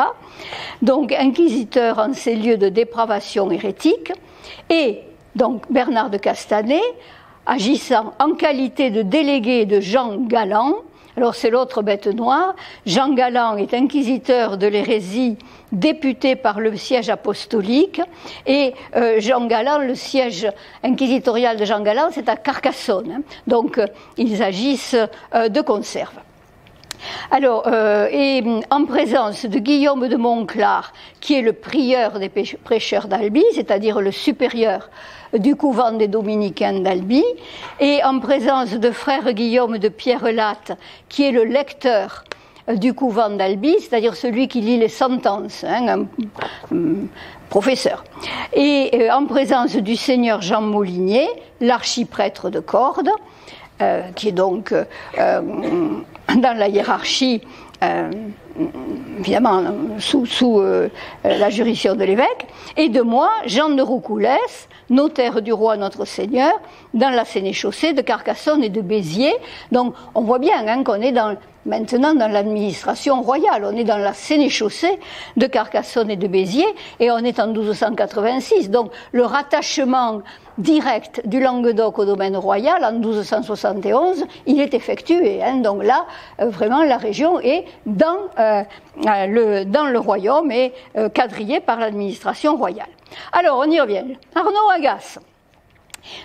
Donc inquisiteur en ces lieux de dépravation hérétique, et donc Bernard de Castanet, agissant en qualité de délégué de Jean Galland, Alors c'est l'autre bête noire. Jean Galland est inquisiteur de l'hérésie, député par le siège apostolique, et Jean Galland, le siège inquisitorial de Jean Galland, c'est à Carcassonne, hein. Donc ils agissent de conserve. Alors, et en présence de Guillaume de Montclar, qui est le prieur des prêcheurs d'Albi, c'est-à-dire le supérieur du couvent des dominicains d'Albi, et en présence de frère Guillaume de Pierrelatte, qui est le lecteur du couvent d'Albi, c'est-à-dire celui qui lit les sentences, hein, un professeur. Et en présence du seigneur Jean Molinier, l'archiprêtre de Cordes, qui est donc dans la hiérarchie, évidemment sous la juridiction de l'évêque, et de moi, Jean de Roucoulès, notaire du roi notre Seigneur, dans la sénéchaussée de Carcassonne et de Béziers. Donc on voit bien hein, qu'on est maintenant dans l'administration royale, on est dans la sénéchaussée de Carcassonne et de Béziers, et on est en 1286. Donc le rattachement direct du Languedoc au domaine royal en 1271, il est effectué. Hein. Donc là, vraiment, la région est dans le royaume et quadrillée par l'administration royale. Alors, on y revient. Arnaud Agasse.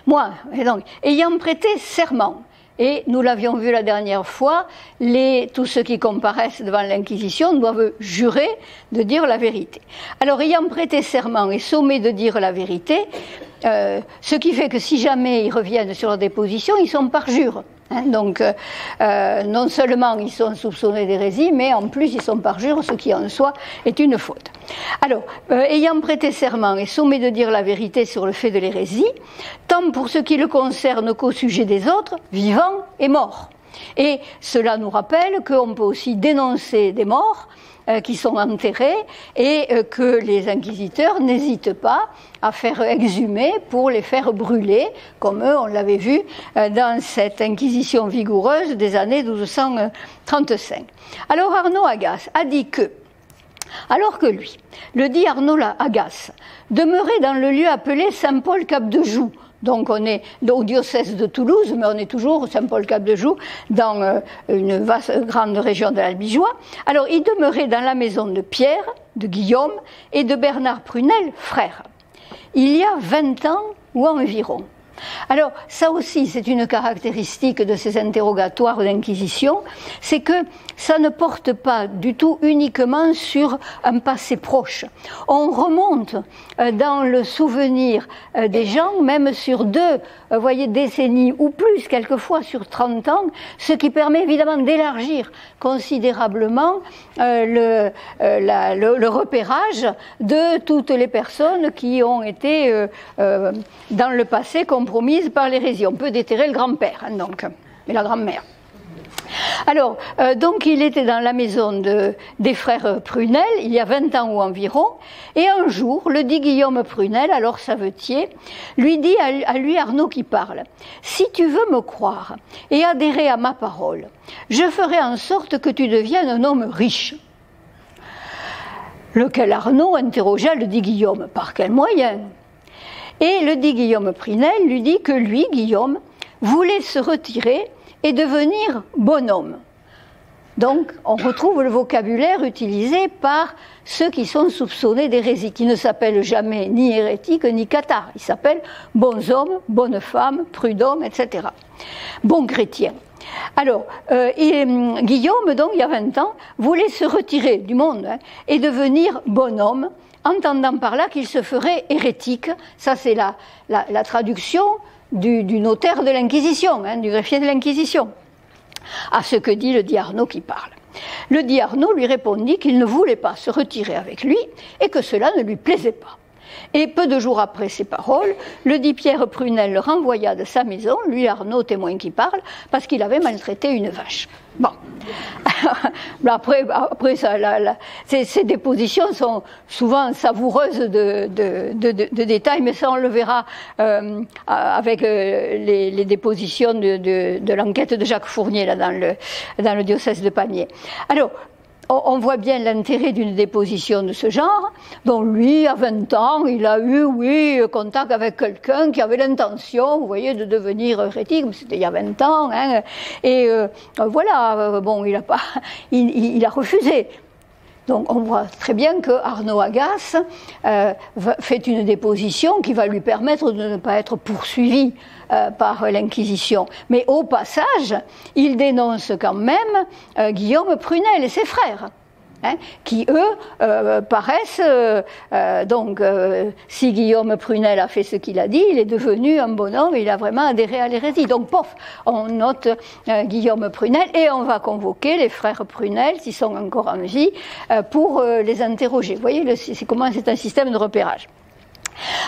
Moi, donc, ayant prêté serment, et nous l'avions vu la dernière fois, tous ceux qui comparaissent devant l'Inquisition doivent jurer de dire la vérité. Alors, ayant prêté serment et sommé de dire la vérité, ce qui fait que si jamais ils reviennent sur leur déposition, ils sont parjures. Hein, donc, non seulement ils sont soupçonnés d'hérésie, mais en plus ils sont parjures, ce qui en soi est une faute. Alors, ayant prêté serment et sommé de dire la vérité sur le fait de l'hérésie, tant pour ce qui le concerne qu'au sujet des autres, vivants et morts. Et cela nous rappelle qu'on peut aussi dénoncer des morts qui sont enterrés et que les inquisiteurs n'hésitent pas à faire exhumer pour les faire brûler, comme eux, on l'avait vu dans cette inquisition vigoureuse des années 1235. Alors Arnaud Agasse a dit que, alors que lui, le dit Arnaud Agasse, demeurait dans le lieu appelé Saint-Paul-Cap-de-Joux. Donc on est au diocèse de Toulouse, mais on est toujours au Saint-Paul-Cap-de-Joux, dans une vaste, grande région de l'Albigeois. Alors il demeurait dans la maison de Pierre, de Guillaume et de Bernard Prunel, frères. Il y a 20 ans ou environ. Alors ça aussi c'est une caractéristique de ces interrogatoires d'inquisition, c'est que ça ne porte pas du tout uniquement sur un passé proche. On remonte dans le souvenir des gens, même sur décennies ou plus, quelquefois sur 30 ans, ce qui permet évidemment d'élargir considérablement le repérage de toutes les personnes qui ont été dans le passé compromises par l'hérésie. On peut déterrer le grand-père, hein, donc, et la grand-mère. Alors, donc il était dans la maison des frères Prunel, il y a 20 ans ou environ, et un jour, le dit Guillaume Prunel, alors savetier, lui dit à lui Arnaud qui parle, « Si tu veux me croire et adhérer à ma parole, je ferai en sorte que tu deviennes un homme riche. » Lequel Arnaud interrogea le dit Guillaume, « Par quel moyen ?» Et le dit Guillaume Prunel lui dit que lui, Guillaume, voulait se retirer et devenir bonhomme. Donc, on retrouve le vocabulaire utilisé par ceux qui sont soupçonnés d'hérésie, qui ne s'appellent jamais ni hérétiques ni cathares. Ils s'appellent bons hommes, bonnes femmes, prud'hommes, etc. Bons chrétiens. Alors, Guillaume, donc, il y a 20 ans, voulait se retirer du monde hein, et devenir bonhomme, entendant par là qu'il se ferait hérétique. Ça, c'est la traduction du notaire de l'Inquisition, hein, du greffier de l'Inquisition, à ce que dit le dit Arnaud qui parle. Le dit Arnaud lui répondit qu'il ne voulait pas se retirer avec lui et que cela ne lui plaisait pas. Et peu de jours après ces paroles, le dit Pierre Prunel le renvoya de sa maison, lui Arnaud, témoin qui parle, parce qu'il avait maltraité une vache. Bon. Après ça, ces dépositions sont souvent savoureuses de détails, mais ça on le verra avec les dépositions de l'enquête de Jacques Fournier là, dans le diocèse de Pamiers. Alors, on voit bien l'intérêt d'une déposition de ce genre. Donc lui, à 20 ans, il a eu, oui, contact avec quelqu'un qui avait l'intention, vous voyez, de devenir hérétique, mais c'était il y a 20 ans, hein, et voilà, bon, il a refusé. Donc on voit très bien que Arnaud Agasse fait une déposition qui va lui permettre de ne pas être poursuivi par l'Inquisition. Mais au passage, il dénonce quand même Guillaume Prunelle et ses frères. Hein, qui eux paraissent si Guillaume Prunelle a fait ce qu'il a dit, il est devenu un bonhomme, il a vraiment adhéré à l'hérésie. Donc pof, on note Guillaume Prunelle et on va convoquer les frères Prunelle, s'ils sont encore en vie, pour les interroger. Vous voyez, c'est comment c'est un système de repérage.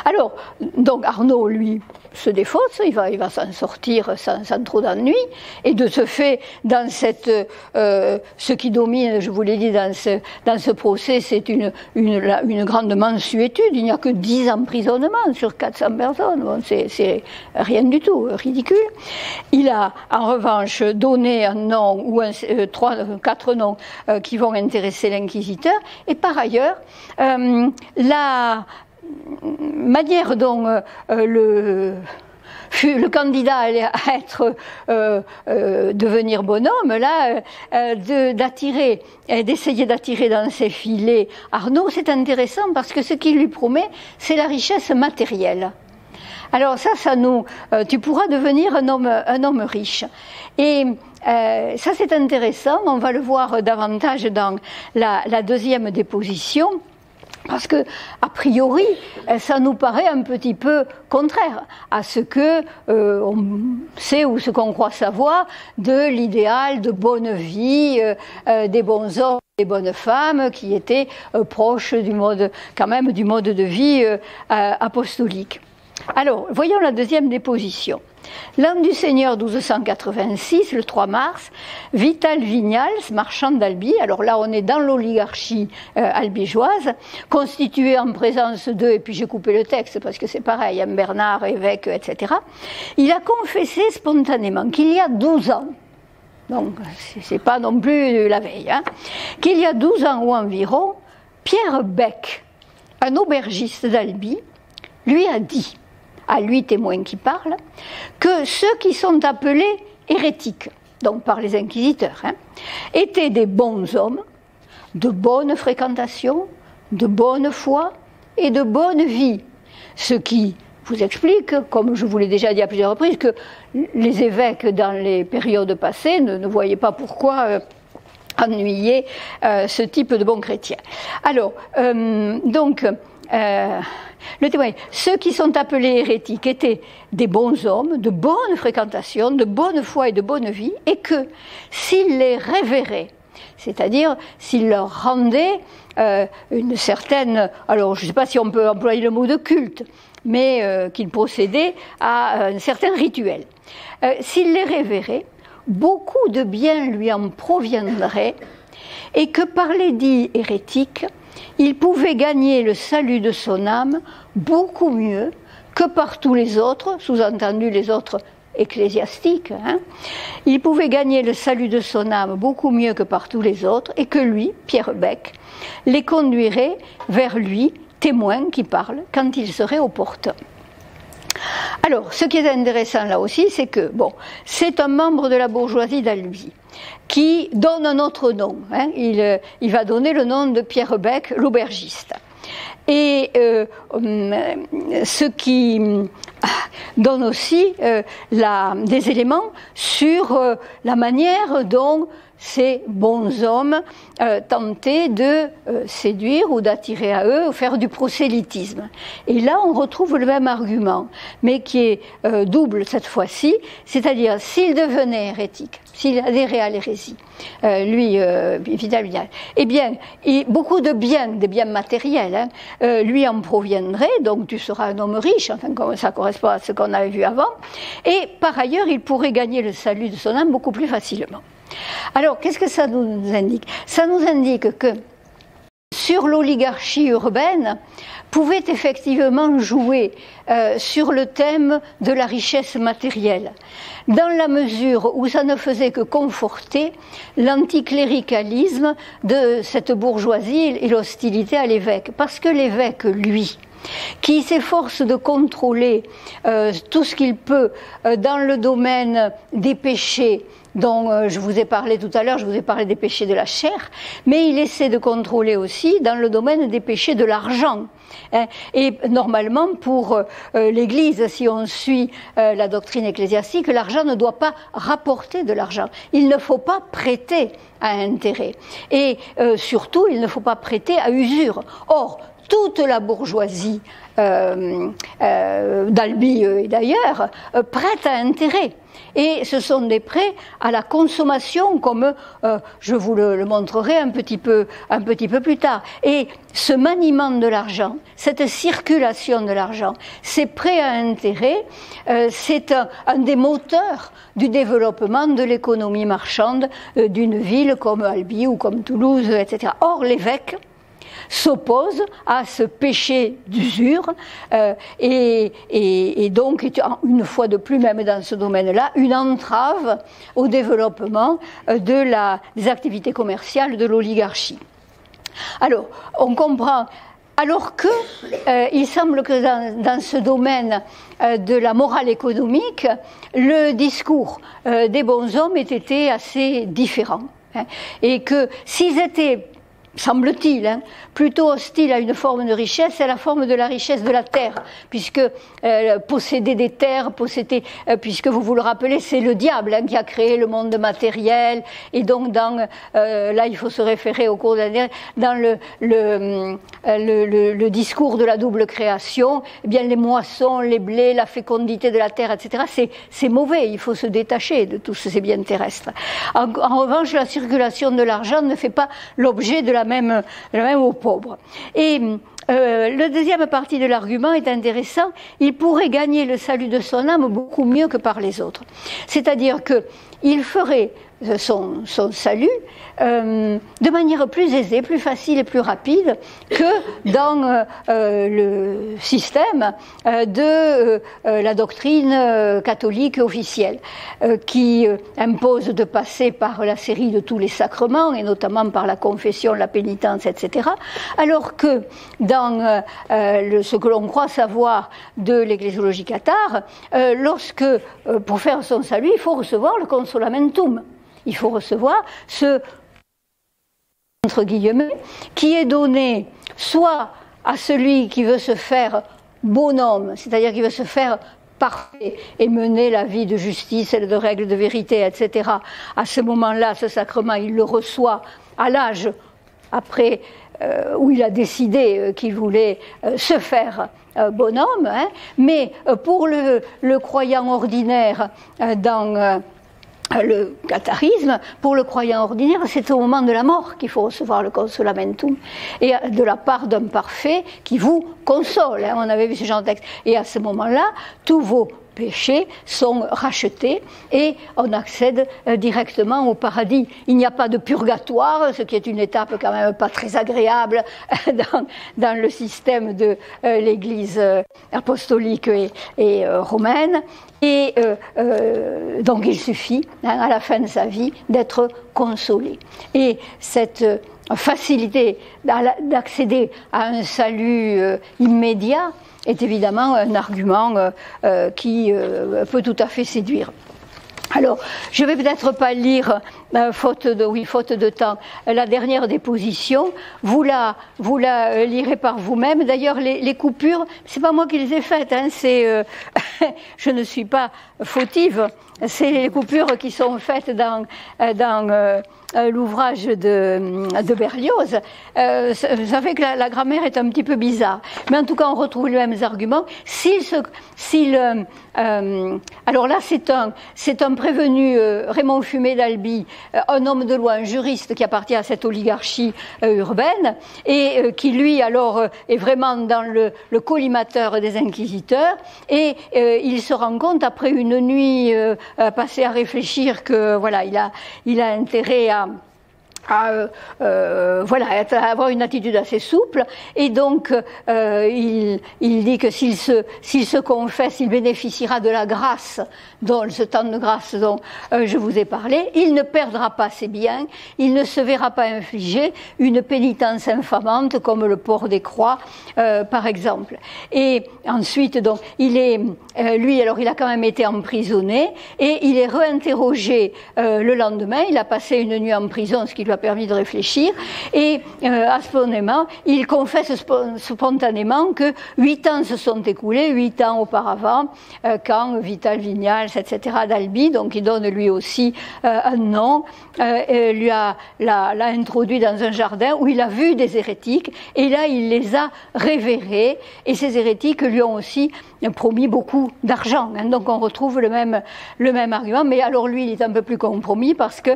Alors, donc Arnaud, lui, se défausse, il va s'en sortir sans trop d'ennui, et de ce fait, dans ce qui domine, je vous l'ai dit, dans ce procès, c'est une grande mansuétude, il n'y a que 10 emprisonnements sur 400 personnes, bon, c'est rien du tout, ridicule. Il a, en revanche, donné un nom, ou 4 noms, qui vont intéresser l'inquisiteur, et par ailleurs, la manière dont le candidat allait devenir bonhomme, là, d'essayer d'attirer dans ses filets Arnaud, c'est intéressant parce que ce qu'il lui promet, c'est la richesse matérielle. Alors tu pourras devenir un homme riche. Et ça, c'est intéressant, on va le voir davantage dans la deuxième déposition. Parce que, a priori, ça nous paraît un petit peu contraire à ce que on sait ou ce qu'on croit savoir de l'idéal de bonne vie, des bons hommes, des bonnes femmes qui étaient proches du mode de vie apostolique. Alors, voyons la deuxième déposition. L'an du Seigneur 1286, le 3 mars, Vital Vignals, marchand d'Albi, alors là on est dans l'oligarchie albigeoise, constituée en présence de, et puis j'ai coupé le texte parce que c'est pareil, hein, Bernard, évêque, etc. Il a confessé spontanément qu'il y a 12 ans, donc c'est pas non plus la veille, hein, qu'il y a 12 ans ou environ, Pierre Bec, un aubergiste d'Albi, lui a dit, à lui témoin qui parle, que ceux qui sont appelés hérétiques, donc par les inquisiteurs, hein, étaient des bons hommes, de bonne fréquentation, de bonne foi et de bonne vie. Ce qui vous explique, comme je vous l'ai déjà dit à plusieurs reprises, que les évêques dans les périodes passées ne voyaient pas pourquoi ennuyer ce type de bons chrétiens. Alors, le témoin, ceux qui sont appelés hérétiques étaient des bons hommes, de bonne fréquentation, de bonne foi et de bonne vie, et que s'ils les révéraient, c'est-à-dire s'ils leur rendaient une certaine, alors je ne sais pas si on peut employer le mot de culte, mais qu'ils procédaient à un certain rituel, s'ils les révéraient, beaucoup de bien lui en proviendrait, et que par l'édit hérétique, il pouvait gagner le salut de son âme beaucoup mieux que par tous les autres, sous-entendu les autres ecclésiastiques. Hein. Il pouvait gagner le salut de son âme beaucoup mieux que par tous les autres, et que lui, Pierre Bec, les conduirait vers lui, témoin qui parle, quand il serait opportun. Alors, ce qui est intéressant là aussi, c'est que, bon, c'est un membre de la bourgeoisie d'Albi qui donne un autre nom. Hein. Il va donner le nom de Pierre Bec, l'aubergiste. Et ce qui donne aussi des éléments sur la manière dont ces bons hommes tentaient de séduire ou d'attirer à eux, ou faire du prosélytisme. Et là, on retrouve le même argument, mais qui est double cette fois-ci, c'est-à-dire s'il devenait hérétique, s'il adhérait à l'hérésie, Vital Vignals, eh bien, beaucoup de biens, des biens matériels, hein, lui en proviendraient, donc tu seras un homme riche, enfin, comme ça correspond à ce qu'on avait vu avant, et par ailleurs, il pourrait gagner le salut de son âme beaucoup plus facilement. Alors, qu'est-ce que ça nous indique? Ça nous indique que sur l'oligarchie urbaine, pouvait effectivement jouer sur le thème de la richesse matérielle, dans la mesure où ça ne faisait que conforter l'anticléricalisme de cette bourgeoisie et l'hostilité à l'évêque. Parce que l'évêque, lui, qui s'efforce de contrôler tout ce qu'il peut dans le domaine des péchés dont je vous ai parlé tout à l'heure, je vous ai parlé des péchés de la chair, mais il essaie de contrôler aussi dans le domaine des péchés de l'argent. Et normalement, pour l'Église, si on suit la doctrine ecclésiastique, l'argent ne doit pas rapporter de l'argent. Il ne faut pas prêter à intérêt. Et surtout, il ne faut pas prêter à usure. Or, toute la bourgeoisie d'Albi et d'ailleurs prête à intérêt. Et ce sont des prêts à la consommation, comme je vous le montrerai un petit peu plus tard. Et ce maniement de l'argent, cette circulation de l'argent, ces prêts à intérêt, c'est un des moteurs du développement de l'économie marchande d'une ville comme Albi ou comme Toulouse, etc. Or, l'évêque s'oppose à ce péché d'usure et donc une fois de plus, même dans ce domaine-là, une entrave au développement des activités commerciales de l'oligarchie. Alors, on comprend. Alors que il semble que dans ce domaine de la morale économique, le discours des bons hommes ait été assez différent, et que s'ils étaient, semble-t-il, plutôt hostile à une forme de richesse, c'est la forme de la richesse de la terre, puisque posséder des terres, puisque vous le rappelez, c'est le diable qui a créé le monde matériel, et donc là il faut se référer au cours de l'année, dans le discours de la double création, eh bien les moissons, les blés, la fécondité de la terre, etc., c'est mauvais, il faut se détacher de tous ces biens terrestres. En revanche, la circulation de l'argent ne fait pas l'objet de la même aux pauvres. Et la deuxième partie de l'argument est intéressant. Il pourrait gagner le salut de son âme beaucoup mieux que par les autres. C'est-à-dire qu'il ferait son salut de manière plus aisée, plus facile et plus rapide que dans le système de la doctrine catholique officielle, qui impose de passer par la série de tous les sacrements, et notamment par la confession, la pénitence, etc., alors que dans ce que l'on croit savoir de l'ecclésiologie cathare, pour faire son salut, il faut recevoir le consolamentum. Il faut recevoir ce, entre guillemets, qui est donné soit à celui qui veut se faire bonhomme, c'est-à-dire qui veut se faire parfait et mener la vie de justice et de règles de vérité, etc. À ce moment-là, ce sacrement, il le reçoit à l'âge après où il a décidé qu'il voulait se faire bonhomme, mais pour le croyant ordinaire dans le catharisme, pour le croyant ordinaire, c'est au moment de la mort qu'il faut recevoir le consolamentum, et de la part d'un parfait qui vous console. On avait vu ce genre de texte. Et à ce moment-là, tous vos péchés sont rachetés et on accède directement au paradis. Il n'y a pas de purgatoire, ce qui est une étape quand même pas très agréable dans le système de l'Église apostolique et romaine. Et donc il suffit, à la fin de sa vie, d'être consolé. Et cette facilité d'accéder à un salut immédiat est évidemment un argument qui peut tout à fait séduire. Alors, je ne vais peut-être pas lire, faute de temps, la dernière déposition. Vous la lirez par vous-même. D'ailleurs, les coupures, c'est pas moi qui les ai faites. Je ne suis pas fautive. C'est les coupures qui sont faites dans l'ouvrage de Berlioz. Ça fait que la grammaire est un petit peu bizarre. Mais en tout cas, on retrouve les mêmes arguments. Alors là, c'est un prévenu, Raymond Fumet d'Albi, un homme de loi, un juriste qui appartient à cette oligarchie urbaine, et qui, lui, alors, est vraiment dans le collimateur des inquisiteurs, et il se rend compte, après une nuit passée à réfléchir, que voilà, il a intérêt voilà, avoir une attitude assez souple, et donc il dit que s'il se confesse, il bénéficiera de la grâce, dont ce temps de grâce dont je vous ai parlé. Il ne perdra pas ses biens, il ne se verra pas infliger une pénitence infamante comme le port des croix, par exemple. Et ensuite, donc, lui, alors il a quand même été emprisonné, et il est réinterrogé le lendemain. Il a passé une nuit en prison, ce qui lui a permis de réfléchir, et à ce moment, il confesse spontanément que 8 ans se sont écoulés, 8 ans auparavant, quand Vital Vignals, etc., d'Albi, donc il donne lui aussi un nom, l'a introduit dans un jardin où il a vu des hérétiques, et là il les a révérés, et ces hérétiques lui ont aussi promis beaucoup d'argent, hein. Donc on retrouve le même argument, mais alors lui il est un peu plus compromis, parce que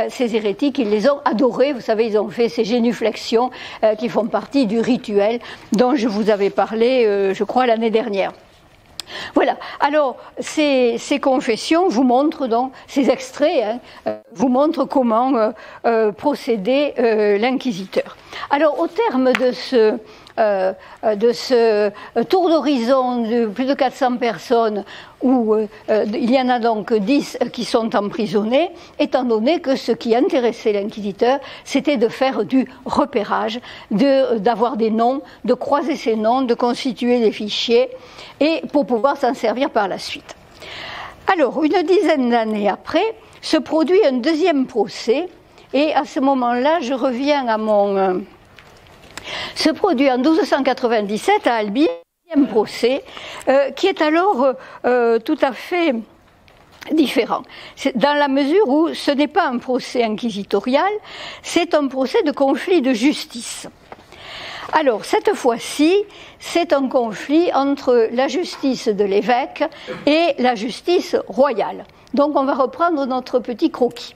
ces hérétiques, ils les ont adorés. Vous savez, ils ont fait ces génuflexions qui font partie du rituel dont je vous avais parlé, je crois, l'année dernière. Voilà. Alors, ces confessions vous montrent donc, ces extraits, vous montrent comment procédait l'inquisiteur. Alors, au terme de ce tour d'horizon de plus de 400 personnes, où il y en a donc 10 qui sont emprisonnés, étant donné que ce qui intéressait l'inquisiteur, c'était de faire du repérage, d'avoir des noms, de croiser ces noms, de constituer des fichiers, et pour pouvoir s'en servir par la suite. Alors, une dizaine d'années après, se produit un deuxième procès, et à ce moment-là, je reviens à se produit en 1297 à Albi, un deuxième procès, qui est alors tout à fait différent, dans la mesure où ce n'est pas un procès inquisitorial, c'est un procès de conflit de justice. Alors, cette fois-ci, c'est un conflit entre la justice de l'évêque et la justice royale. Donc, on va reprendre notre petit croquis.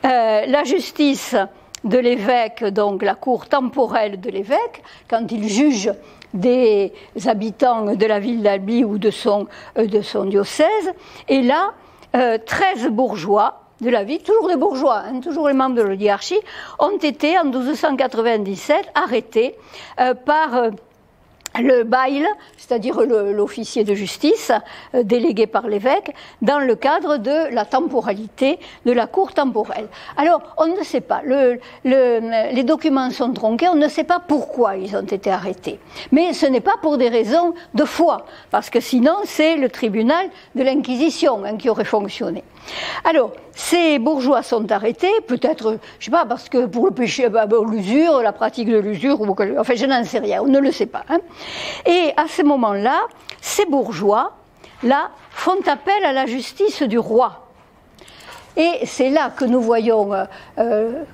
La justice de l'évêque, donc la cour temporelle de l'évêque, quand il juge des habitants de la ville d'Albi ou de son diocèse, et là, 13 bourgeois de la ville, toujours des bourgeois, hein, toujours les membres de l'oligarchie, ont été en 1297 arrêtés par le bail, c'est-à-dire l'officier de justice délégué par l'évêque, dans le cadre de la temporalité de la cour temporelle. Alors, on ne sait pas, les documents sont tronqués, on ne sait pas pourquoi ils ont été arrêtés. Mais ce n'est pas pour des raisons de foi, parce que sinon c'est le tribunal de l'Inquisition qui aurait fonctionné. Alors, ces bourgeois sont arrêtés, peut-être, je sais pas, parce que pour le péché, l'usure, la pratique de l'usure, enfin je n'en sais rien, on ne le sait pas. Hein. Et à ce moment-là, ces bourgeois-là font appel à la justice du roi. Et c'est là que nous voyons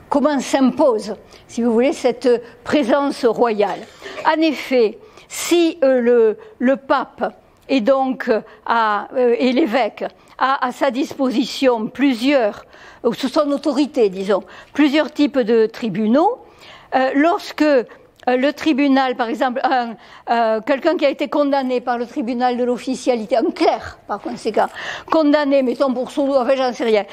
comment s'impose, si vous voulez, cette présence royale. En effet, si le pape et donc et l'évêque a à sa disposition plusieurs, ou sous son autorité, disons, plusieurs types de tribunaux, lorsque le tribunal, par exemple, quelqu'un qui a été condamné par le tribunal de l'officialité, un clerc, par conséquent, condamné, mettons pour son, enfin j'en sais rien,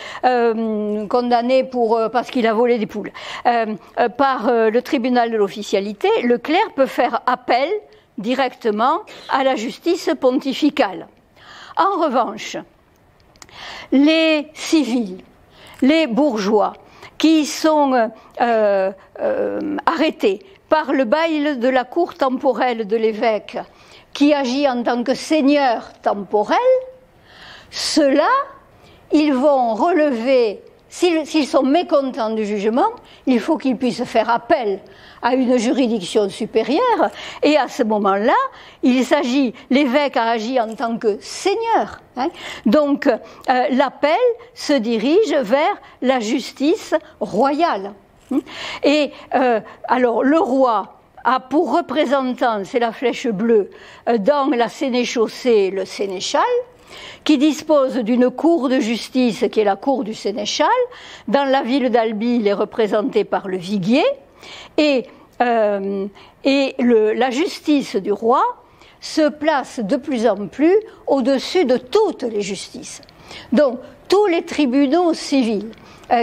condamné parce qu'il a volé des poules, par le tribunal de l'officialité, le clerc peut faire appel directement à la justice pontificale. En revanche, les civils, les bourgeois qui sont arrêtés par le bail de la cour temporelle de l'évêque qui agit en tant que seigneur temporel, ceux-là, ils vont relever, s'ils sont mécontents du jugement, il faut qu'ils puissent faire appel à une juridiction supérieure, et à ce moment-là, l'évêque a agi en tant que seigneur. Hein. Donc, l'appel se dirige vers la justice royale. Et alors, le roi a pour représentant, c'est la flèche bleue, dans la sénéchaussée, le sénéchal, qui dispose d'une cour de justice qui est la cour du sénéchal. Dans la ville d'Albi, il est représenté par le viguier. Et la justice du roi se place de plus en plus au-dessus de toutes les justices. Donc, tous les tribunaux civils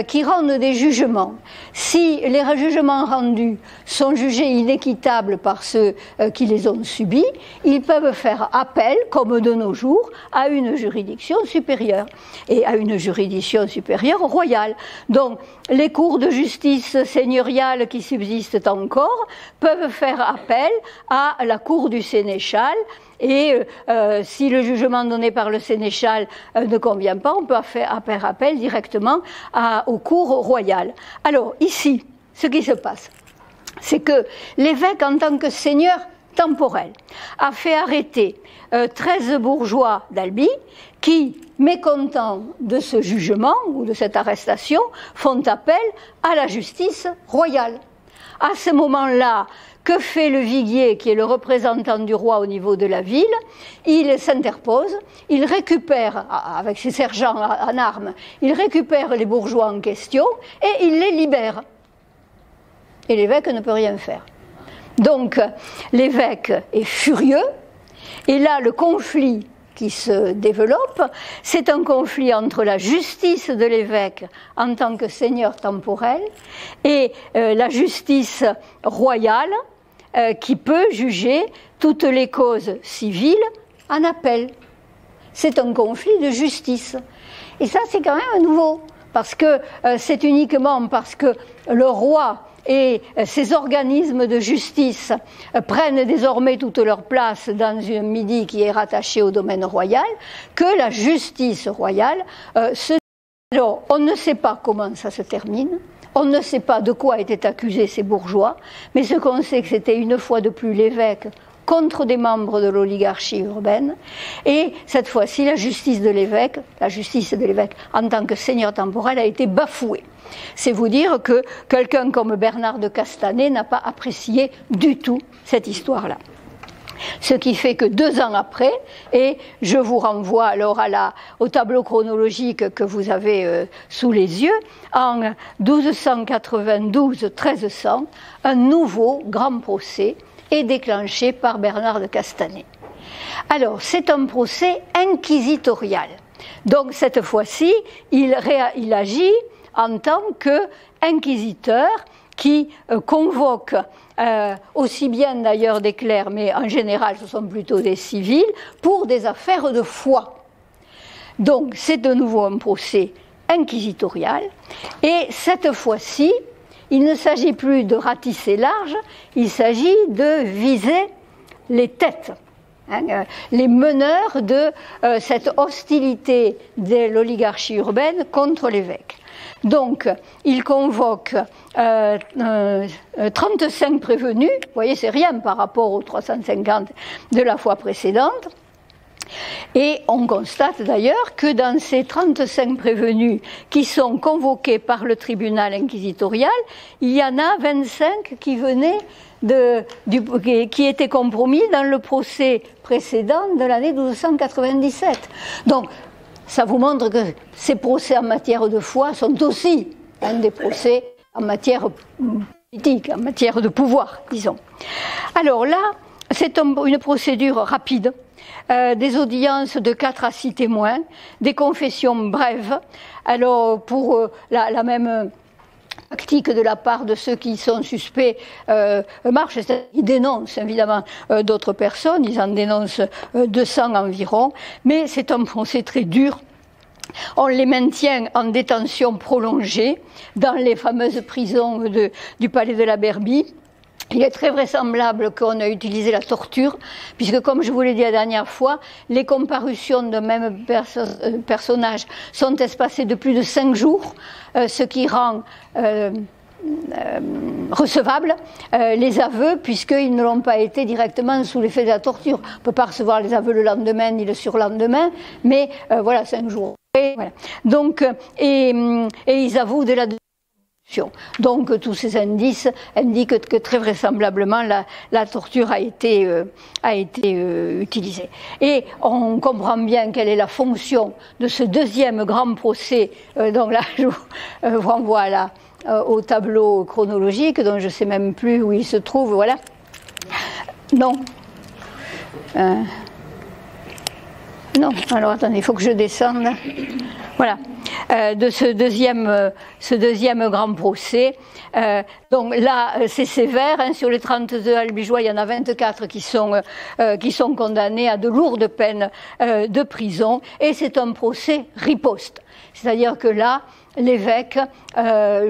qui rendent des jugements. Si les jugements rendus sont jugés inéquitables par ceux qui les ont subis, ils peuvent faire appel, comme de nos jours, à une juridiction supérieure, et à une juridiction supérieure royale. Donc, les cours de justice seigneuriale qui subsistent encore peuvent faire appel à la cour du sénéchal, et si le jugement donné par le sénéchal ne convient pas, on peut faire appel directement aux cours royales. Alors ici, ce qui se passe, c'est que l'évêque, en tant que seigneur temporel, a fait arrêter 13 bourgeois d'Albi qui, mécontents de ce jugement ou de cette arrestation, font appel à la justice royale. À ce moment-là, que fait le viguier, qui est le représentant du roi au niveau de la ville? Il s'interpose, il récupère, avec ses sergents en armes, il récupère les bourgeois en question et il les libère. Et l'évêque ne peut rien faire. Donc l'évêque est furieux, et là le conflit qui se développe, c'est un conflit entre la justice de l'évêque en tant que seigneur temporel et la justice royale qui peut juger toutes les causes civiles en appel. C'est un conflit de justice. Et ça, c'est quand même nouveau, parce que c'est uniquement parce que le roi et ces organismes de justice prennent désormais toute leur place dans un Midi qui est rattaché au domaine royal, que la justice royale se... Alors, on ne sait pas comment ça se termine, on ne sait pas de quoi étaient accusés ces bourgeois, mais ce qu'on sait, que c'était une fois de plus l'évêque contre des membres de l'oligarchie urbaine, et cette fois-ci la justice de l'évêque en tant que seigneur temporel a été bafouée. C'est vous dire que quelqu'un comme Bernard de Castanet n'a pas apprécié du tout cette histoire-là. Ce qui fait que 2 ans après, et je vous renvoie alors au tableau chronologique que vous avez sous les yeux, en 1292-1300, un nouveau grand procès est déclenché par Bernard de Castanet. Alors, c'est un procès inquisitorial. Donc, cette fois-ci, il agit en tant qu'inquisiteur qui convoque aussi bien d'ailleurs des clercs, mais en général ce sont plutôt des civils, pour des affaires de foi. Donc, c'est de nouveau un procès inquisitorial, et cette fois-ci, il ne s'agit plus de ratisser large, il s'agit de viser les têtes, les meneurs de cette hostilité de l'oligarchie urbaine contre l'évêque. Donc, il convoque 35 prévenus, vous voyez, c'est rien par rapport aux 350 de la fois précédente. Et on constate d'ailleurs que dans ces 35 prévenus qui sont convoqués par le tribunal inquisitorial, il y en a 25 qui venaient qui étaient compromis dans le procès précédent de l'année 1297. Donc, ça vous montre que ces procès en matière de foi sont aussi des procès en matière politique, en matière de pouvoir, disons. Alors là, c'est une procédure rapide. Des audiences de 4 à 6 témoins, des confessions brèves. Alors, pour la même tactique de la part de ceux qui sont suspects marche, ils dénoncent évidemment d'autres personnes, ils en dénoncent 200 environ, mais c'est un procès très dur. On les maintient en détention prolongée dans les fameuses prisons du palais de la Berbie. Il est très vraisemblable qu'on a utilisé la torture, puisque comme je vous l'ai dit la dernière fois, les comparutions d'un même personnage sont espacées de plus de 5 jours, ce qui rend recevables les aveux, puisqu'ils ne l'ont pas été directement sous l'effet de la torture. On ne peut pas recevoir les aveux le lendemain ni le surlendemain, mais voilà, 5 jours. Voilà. Donc, et ils avouent de la... Donc tous ces indices indiquent que très vraisemblablement la torture a été utilisée. Et on comprend bien quelle est la fonction de ce deuxième grand procès. Donc là, je vous renvoie au tableau chronologique, dont je ne sais même plus où il se trouve. Voilà. Non. Non. Alors attendez, il faut que je descende. Voilà. de ce deuxième grand procès. Donc là, c'est sévère, hein, sur les 32 albigeois, il y en a 24 qui sont condamnés à de lourdes peines de prison, et c'est un procès riposte. C'est-à-dire que là, l'évêque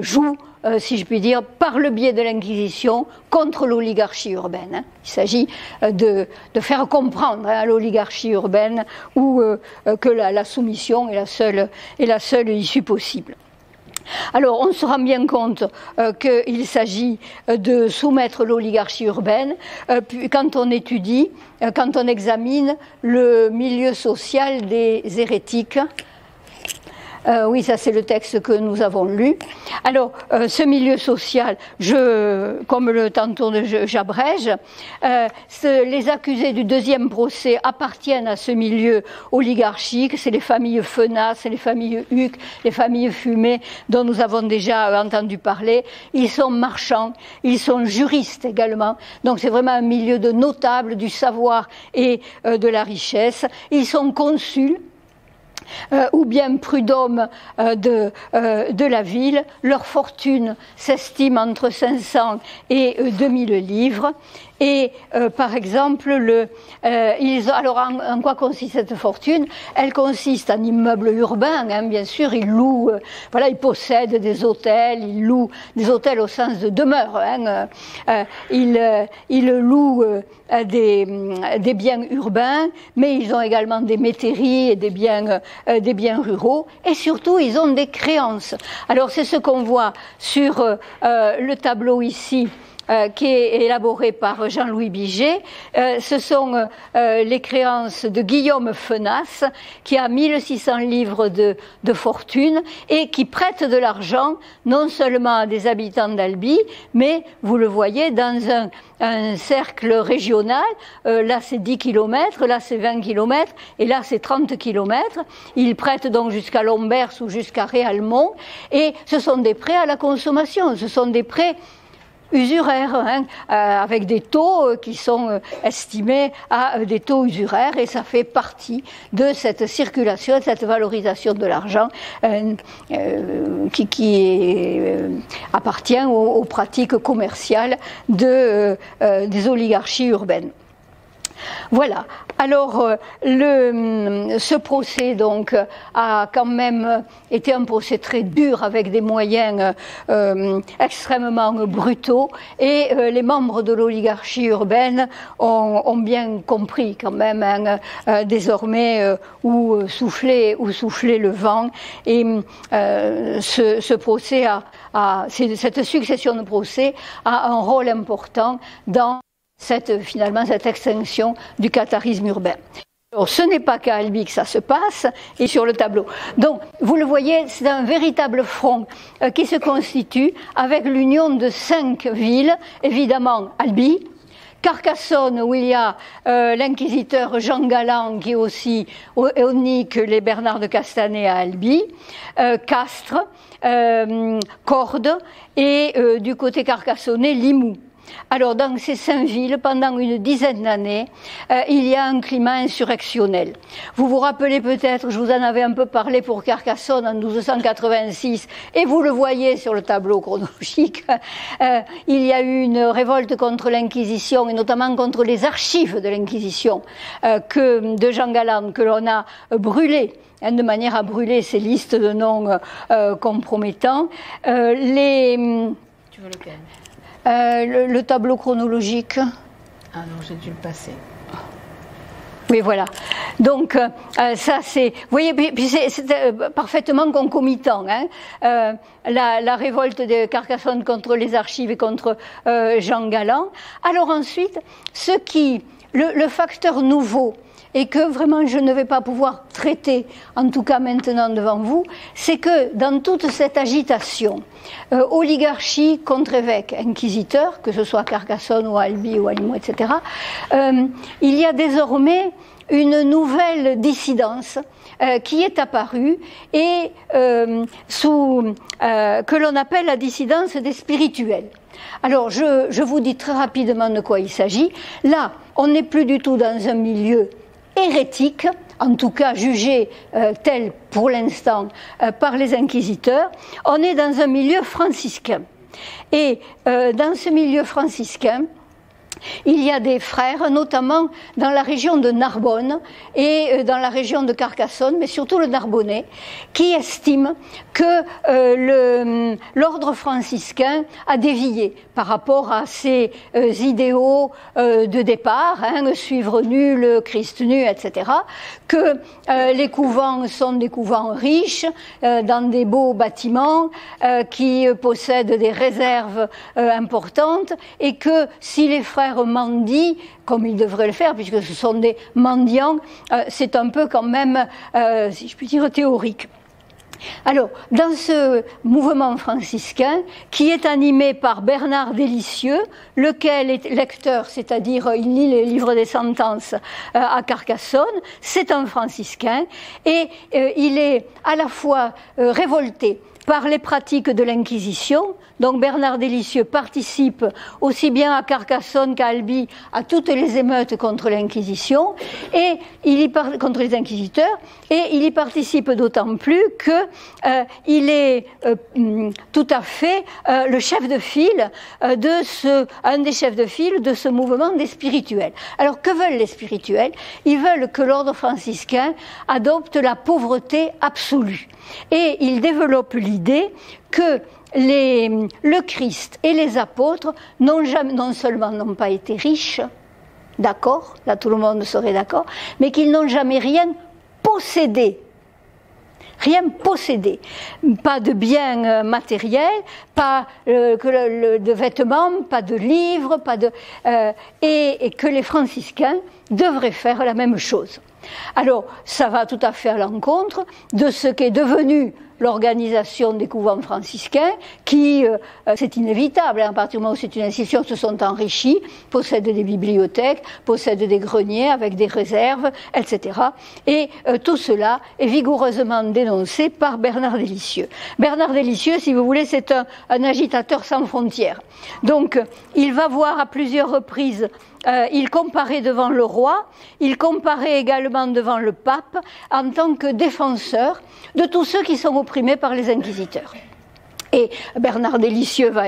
joue, si je puis dire, par le biais de l'Inquisition contre l'oligarchie urbaine. Hein. Il s'agit de faire comprendre, hein, à l'oligarchie urbaine que la soumission est la seule issue possible. Alors, on se rend bien compte qu'il s'agit de soumettre l'oligarchie urbaine quand on étudie, quand on examine le milieu social des hérétiques. Oui, ça c'est le texte que nous avons lu. Alors, ce milieu social, comme le tantôt j'abrège, les accusés du deuxième procès appartiennent à ce milieu oligarchique. C'est les familles Fenas, c'est les familles Huc, les familles Fumé, dont nous avons déjà entendu parler. Ils sont marchands, ils sont juristes également. Donc c'est vraiment un milieu de notables, du savoir et de la richesse. Ils sont consuls. Ou bien prud'hommes de la ville. Leur fortune s'estime entre 500 et 2000 livres. Et par exemple, alors en quoi consiste cette fortune? Elle consiste en immeubles urbains, hein, bien sûr. Ils louent, ils possèdent des hôtels, ils louent des hôtels au sens de demeure. Hein, ils louent des biens urbains, mais ils ont également des métairies et des biens ruraux, et surtout ils ont des créances. Alors c'est ce qu'on voit sur le tableau ici, qui est élaboré par Jean-Louis Biget. Ce sont les créances de Guillaume Fenas, qui a 1600 livres de fortune et qui prête de l'argent non seulement à des habitants d'Albi, mais, vous le voyez, dans un cercle régional. Là c'est 10 km, là c'est 20 km et là c'est 30 km. Il prête donc jusqu'à Lombers ou jusqu'à Réalmont, et ce sont des prêts à la consommation, ce sont des prêts usuraires, hein, avec des taux qui sont estimés à des taux usuraires, et ça fait partie de cette circulation, de cette valorisation de l'argent qui appartient aux pratiques commerciales des oligarchies urbaines. Voilà. Alors, ce procès donc a quand même été un procès très dur, avec des moyens extrêmement brutaux, et les membres de l'oligarchie urbaine ont bien compris quand même, hein, désormais où soufflait le vent. Et ce procès cette succession de procès a un rôle important dans cette extinction du catharisme urbain. Alors, ce n'est pas qu'à Albi que ça se passe, et sur le tableau. Donc, vous le voyez, c'est un véritable front qui se constitue avec l'union de 5 villes, évidemment Albi, Carcassonne, où il y a l'inquisiteur Jean Galland, qui est aussi unique les Bernard de Castanet à Albi, Castres, Cordes, et du côté carcassonnais, Limoux. Alors, dans ces 5 villes, pendant une dizaine d'années, il y a un climat insurrectionnel. Vous vous rappelez peut-être, je vous en avais un peu parlé pour Carcassonne en 1286, et vous le voyez sur le tableau chronologique, il y a eu une révolte contre l'Inquisition, et notamment contre les archives de l'Inquisition de Jean Galland, que l'on a brûlées, de manière à brûler ces listes de noms compromettants. Tu veux lequel? Le tableau chronologique. Ah non, j'ai dû le passer. Oui, voilà. Donc, ça c'est... Vous voyez, puis c'est parfaitement concomitant. Hein, la révolte de Carcassonne contre les archives et contre Jean Galland. Alors ensuite, le facteur nouveau, et que vraiment je ne vais pas pouvoir traiter, en tout cas maintenant devant vous, c'est que dans toute cette agitation, oligarchie contre évêque, inquisiteur, que ce soit à Carcassonne ou à Albi ou à Limoux, etc., il y a désormais une nouvelle dissidence qui est apparue, et que l'on appelle la dissidence des spirituels. Alors je vous dis très rapidement de quoi il s'agit. Là, on n'est plus du tout dans un milieu hérétique, en tout cas jugée telle pour l'instant par les inquisiteurs, on est dans un milieu franciscain. Et dans ce milieu franciscain, il y a des frères, notamment dans la région de Narbonne et dans la région de Carcassonne, mais surtout le Narbonnais, qui estiment que l'ordre franciscain a dévié par rapport à ses idéaux de départ, suivre nu, le Christ nu, etc., que les couvents sont des couvents riches, dans des beaux bâtiments, qui possèdent des réserves importantes, et que si les frères mendient, comme ils devraient le faire, puisque ce sont des mendiants, c'est un peu quand même, si je puis dire, théorique. Alors, dans ce mouvement franciscain, qui est animé par Bernard Délicieux, lequel est lecteur, c'est-à-dire il lit les livres des sentences à Carcassonne, c'est un franciscain, et il est à la fois révolté par les pratiques de l'Inquisition. Donc Bernard Délicieux participe aussi bien à Carcassonne qu'à Albi à toutes les émeutes contre l'Inquisition et contre les inquisiteurs, et il y participe d'autant plus que il est tout à fait le chef de file un des chefs de file de ce mouvement des spirituels. Alors que veulent les spirituels? Ils veulent que l'ordre franciscain adopte la pauvreté absolue, et ils développent l'idée que le Christ et les apôtres non seulement n'ont pas été riches, d'accord, là tout le monde serait d'accord, mais qu'ils n'ont jamais rien possédé. Rien possédé, pas de biens matériels, pas de vêtements, pas de livres, et que les franciscains devraient faire la même chose. Alors, ça va tout à fait à l'encontre de ce qu'est devenu l'organisation des couvents franciscains, qui, c'est inévitable, à partir du moment où c'est une institution, se sont enrichis, possèdent des bibliothèques, possèdent des greniers avec des réserves, etc. Et tout cela est vigoureusement dénoncé par Bernard Délicieux. Bernard Délicieux, si vous voulez, c'est un agitateur sans frontières. Donc, il va voir à plusieurs reprises, il comparait devant le roi, il comparait également devant le pape, en tant que défenseur de tous ceux qui sont opprimés par les inquisiteurs. Et Bernard Délicieux va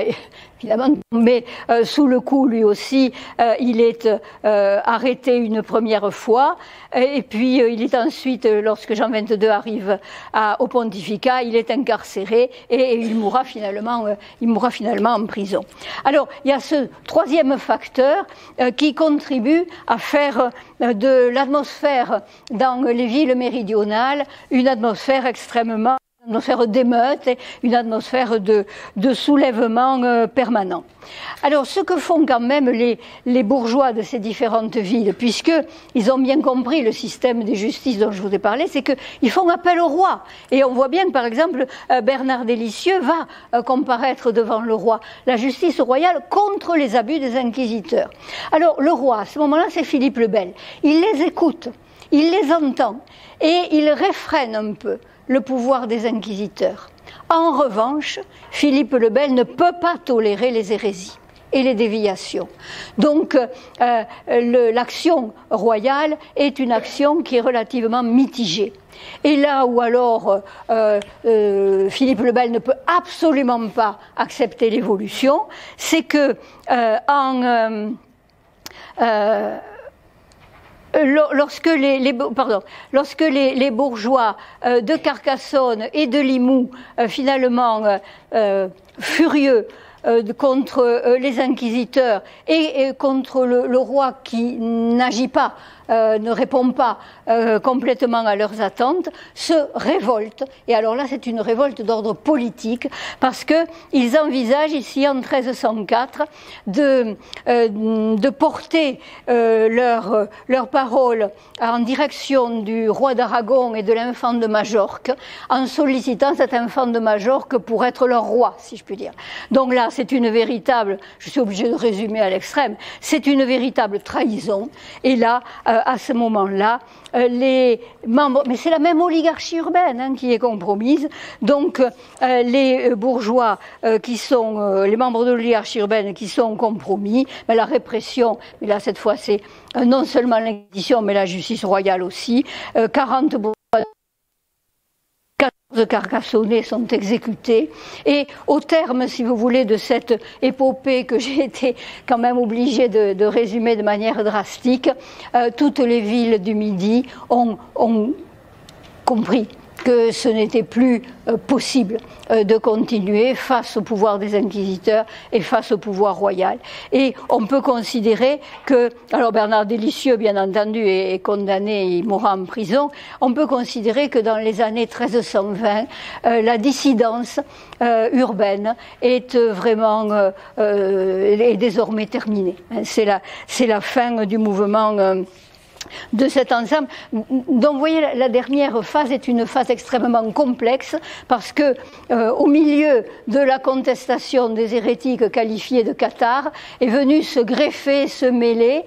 évidemment tomber sous le coup lui aussi. Il est arrêté une première fois, et puis il est ensuite, lorsque Jean XXII arrive au pontificat, il est incarcéré et il mourra finalement en prison. Alors il y a ce troisième facteur qui contribue à faire de l'atmosphère dans les villes méridionales une atmosphère d'émeute, une atmosphère de soulèvement permanent. Alors, ce que font quand même les bourgeois de ces différentes villes, puisqu'ils ont bien compris le système des justices dont je vous ai parlé, c'est qu'ils font appel au roi. Et on voit bien que, par exemple, Bernard Délicieux va comparaître devant le roi, la justice royale contre les abus des inquisiteurs. Alors, le roi, à ce moment-là, c'est Philippe le Bel. Il les écoute, il les entend, et il réfrène un peu le pouvoir des inquisiteurs. En revanche, Philippe le Bel ne peut pas tolérer les hérésies et les déviations. Donc, l'action royale est une action qui est relativement mitigée. Et là où alors Philippe le Bel ne peut absolument pas accepter l'évolution, c'est que lorsque les bourgeois de Carcassonne et de Limoux, finalement furieux contre les inquisiteurs et contre le roi qui n'agit pas, ne répond pas complètement à leurs attentes, se révoltent. Et alors là, c'est une révolte d'ordre politique, parce qu'ils envisagent ici, en 1304, de porter leur parole en direction du roi d'Aragon et de l'infant de Majorque, en sollicitant cet infant de Majorque pour être leur roi, si je puis dire. Donc là, c'est une véritable, je suis obligée de résumer à l'extrême, c'est une véritable trahison. Et là, à ce moment-là, les membres, mais c'est la même oligarchie urbaine hein, qui est compromise, donc les bourgeois qui sont, les membres de l'oligarchie urbaine qui sont compromis, mais la répression, mais là cette fois c'est non seulement l'Inquisition mais la justice royale aussi, 40 bourgeois, 14 Carcassonnais sont exécutés et au terme, si vous voulez, de cette épopée que j'ai été quand même obligée de résumer de manière drastique, toutes les villes du Midi ont compris que ce n'était plus possible de continuer face au pouvoir des inquisiteurs et face au pouvoir royal. Et on peut considérer que, alors Bernard Délicieux, bien entendu, est condamné, il mourra en prison, on peut considérer que dans les années 1320, la dissidence urbaine est vraiment est désormais terminée. C'est la fin du mouvement de cet ensemble. Donc vous voyez, la dernière phase est une phase extrêmement complexe parce que au milieu de la contestation des hérétiques qualifiés de cathares est venue se greffer, se mêler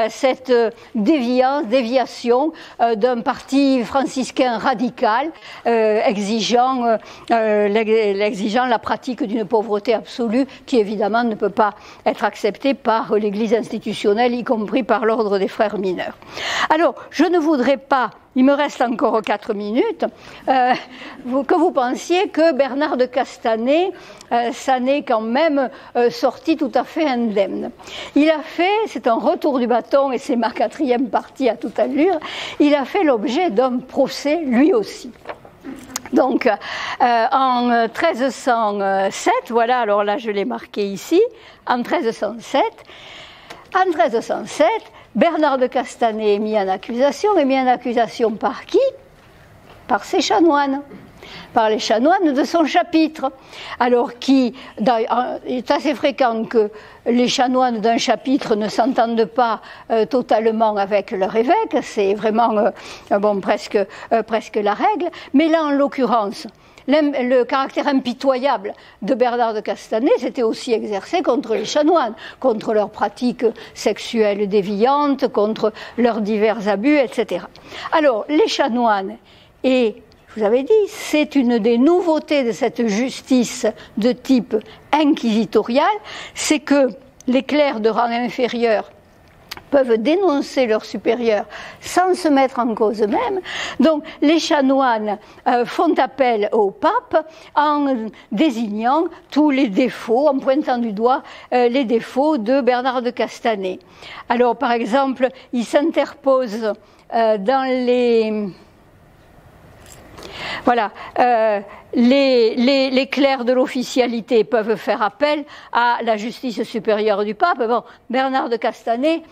cette déviation d'un parti franciscain radical exigeant la pratique d'une pauvreté absolue qui évidemment ne peut pas être acceptée par l'Église institutionnelle, y compris par l'ordre des frères mineurs. Alors, je ne voudrais pas, il me reste encore 4 minutes, que vous pensiez que Bernard de Castanet s'en est quand même sorti tout à fait indemne. Il a fait, c'est un retour du bâton et c'est ma 4e partie à toute allure, il a fait l'objet d'un procès lui aussi. Donc, en 1307, voilà, alors là je l'ai marqué ici, en 1307, Bernard de Castanet est mis en accusation, par qui? Par ses chanoines, par les chanoines de son chapitre. Alors il est assez fréquent que les chanoines d'un chapitre ne s'entendent pas totalement avec leur évêque, c'est vraiment presque la règle, mais là en l'occurrence, le caractère impitoyable de Bernard de Castanet s'était aussi exercé contre les chanoines, contre leurs pratiques sexuelles déviantes, contre leurs divers abus, etc. Alors, les chanoines, et je vous avais dit, c'est une des nouveautés de cette justice de type inquisitorial, c'est que les clercs de rang inférieur peuvent dénoncer leurs supérieurs sans se mettre en cause eux-mêmes. Donc les chanoines font appel au pape en désignant tous les défauts, en pointant du doigt les défauts de Bernard de Castanet. Alors par exemple, il s'interpose dans les... Voilà, les clercs de l'officialité peuvent faire appel à la justice supérieure du pape. Bon, Bernard de Castanet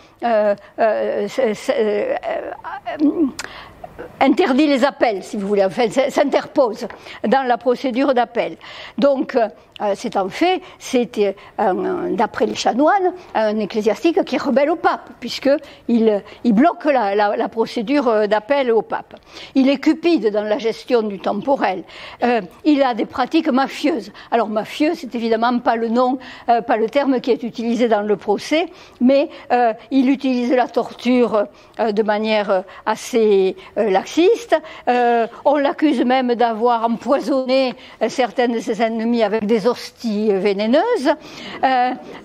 interdit les appels, si vous voulez, enfin, s'interpose dans la procédure d'appel. Donc, c'est en fait, c'est d'après les chanoines, un ecclésiastique qui est rebelle au pape, puisqu'il bloque la procédure d'appel au pape. Il est cupide dans la gestion du temporel. Il a des pratiques mafieuses. Alors, mafieux, c'est évidemment pas le nom, pas le terme qui est utilisé dans le procès, mais il utilise la torture de manière assez laxiste. On l'accuse même d'avoir empoisonné certains de ses ennemis avec des hosties vénéneuses.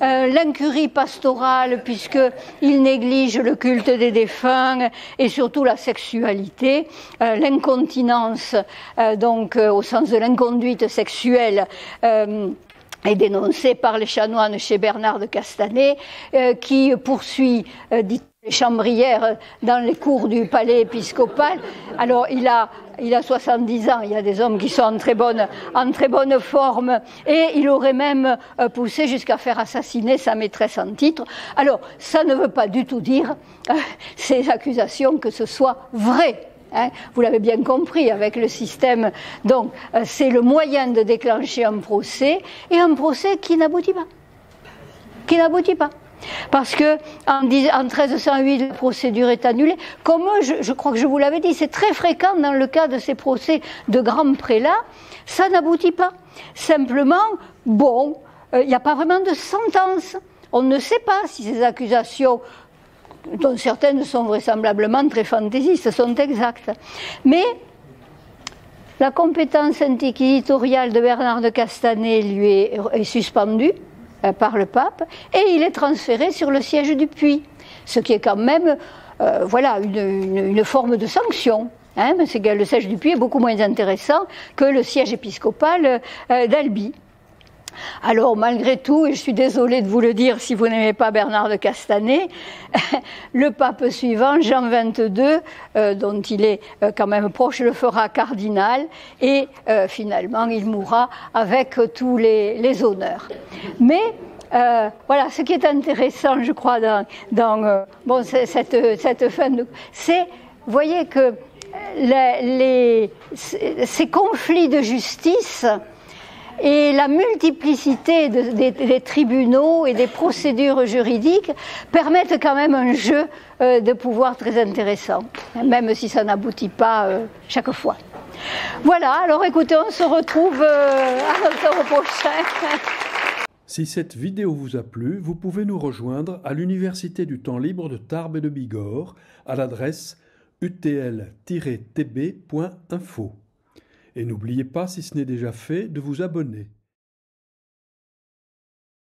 L'incurie pastorale, puisqu'il néglige le culte des défunts et surtout la sexualité. L'incontinence, donc au sens de l'inconduite sexuelle, est dénoncée par les chanoines chez Bernard de Castanet, qui poursuit, dit les chambrières dans les cours du palais épiscopal. Alors il a 70 ans, il y a des hommes qui sont en très bonne forme, et il aurait même poussé jusqu'à faire assassiner sa maîtresse en titre. Alors ça ne veut pas du tout dire, ces accusations, que ce soit vrai. Hein, vous l'avez bien compris avec le système. Donc c'est le moyen de déclencher un procès, et un procès qui n'aboutit pas. Parce que en 1308, la procédure est annulée. Comme je crois que je vous l'avais dit, c'est très fréquent dans le cas de ces procès de grands prélats, ça n'aboutit pas. Simplement, il n'y a pas vraiment de sentence. On ne sait pas si ces accusations dont certaines sont vraisemblablement très fantaisistes, sont exactes. Mais la compétence inquisitoriale de Bernard de Castanet lui est suspendue par le pape, et il est transféré sur le siège du Puy, ce qui est quand même voilà, une forme de sanction. Hein, c'est que le siège du Puy est beaucoup moins intéressant que le siège épiscopal d'Albi. Alors, malgré tout, et je suis désolée de vous le dire si vous n'aimez pas Bernard de Castanet, le pape suivant, Jean XXII, dont il est quand même proche, le fera cardinal, et finalement, il mourra avec tous les honneurs. Mais voilà, ce qui est intéressant, je crois, dans bon, cette fin de... C'est, vous voyez que ces conflits de justice et la multiplicité des tribunaux et des procédures juridiques permettent quand même un jeu de pouvoir très intéressant, même si ça n'aboutit pas chaque fois. Voilà, alors écoutez, on se retrouve à l'octobre prochain. Si cette vidéo vous a plu, vous pouvez nous rejoindre à l'Université du Temps Libre de Tarbes et de Bigorre à l'adresse utl-tb.info. Et n'oubliez pas, si ce n'est déjà fait, de vous abonner.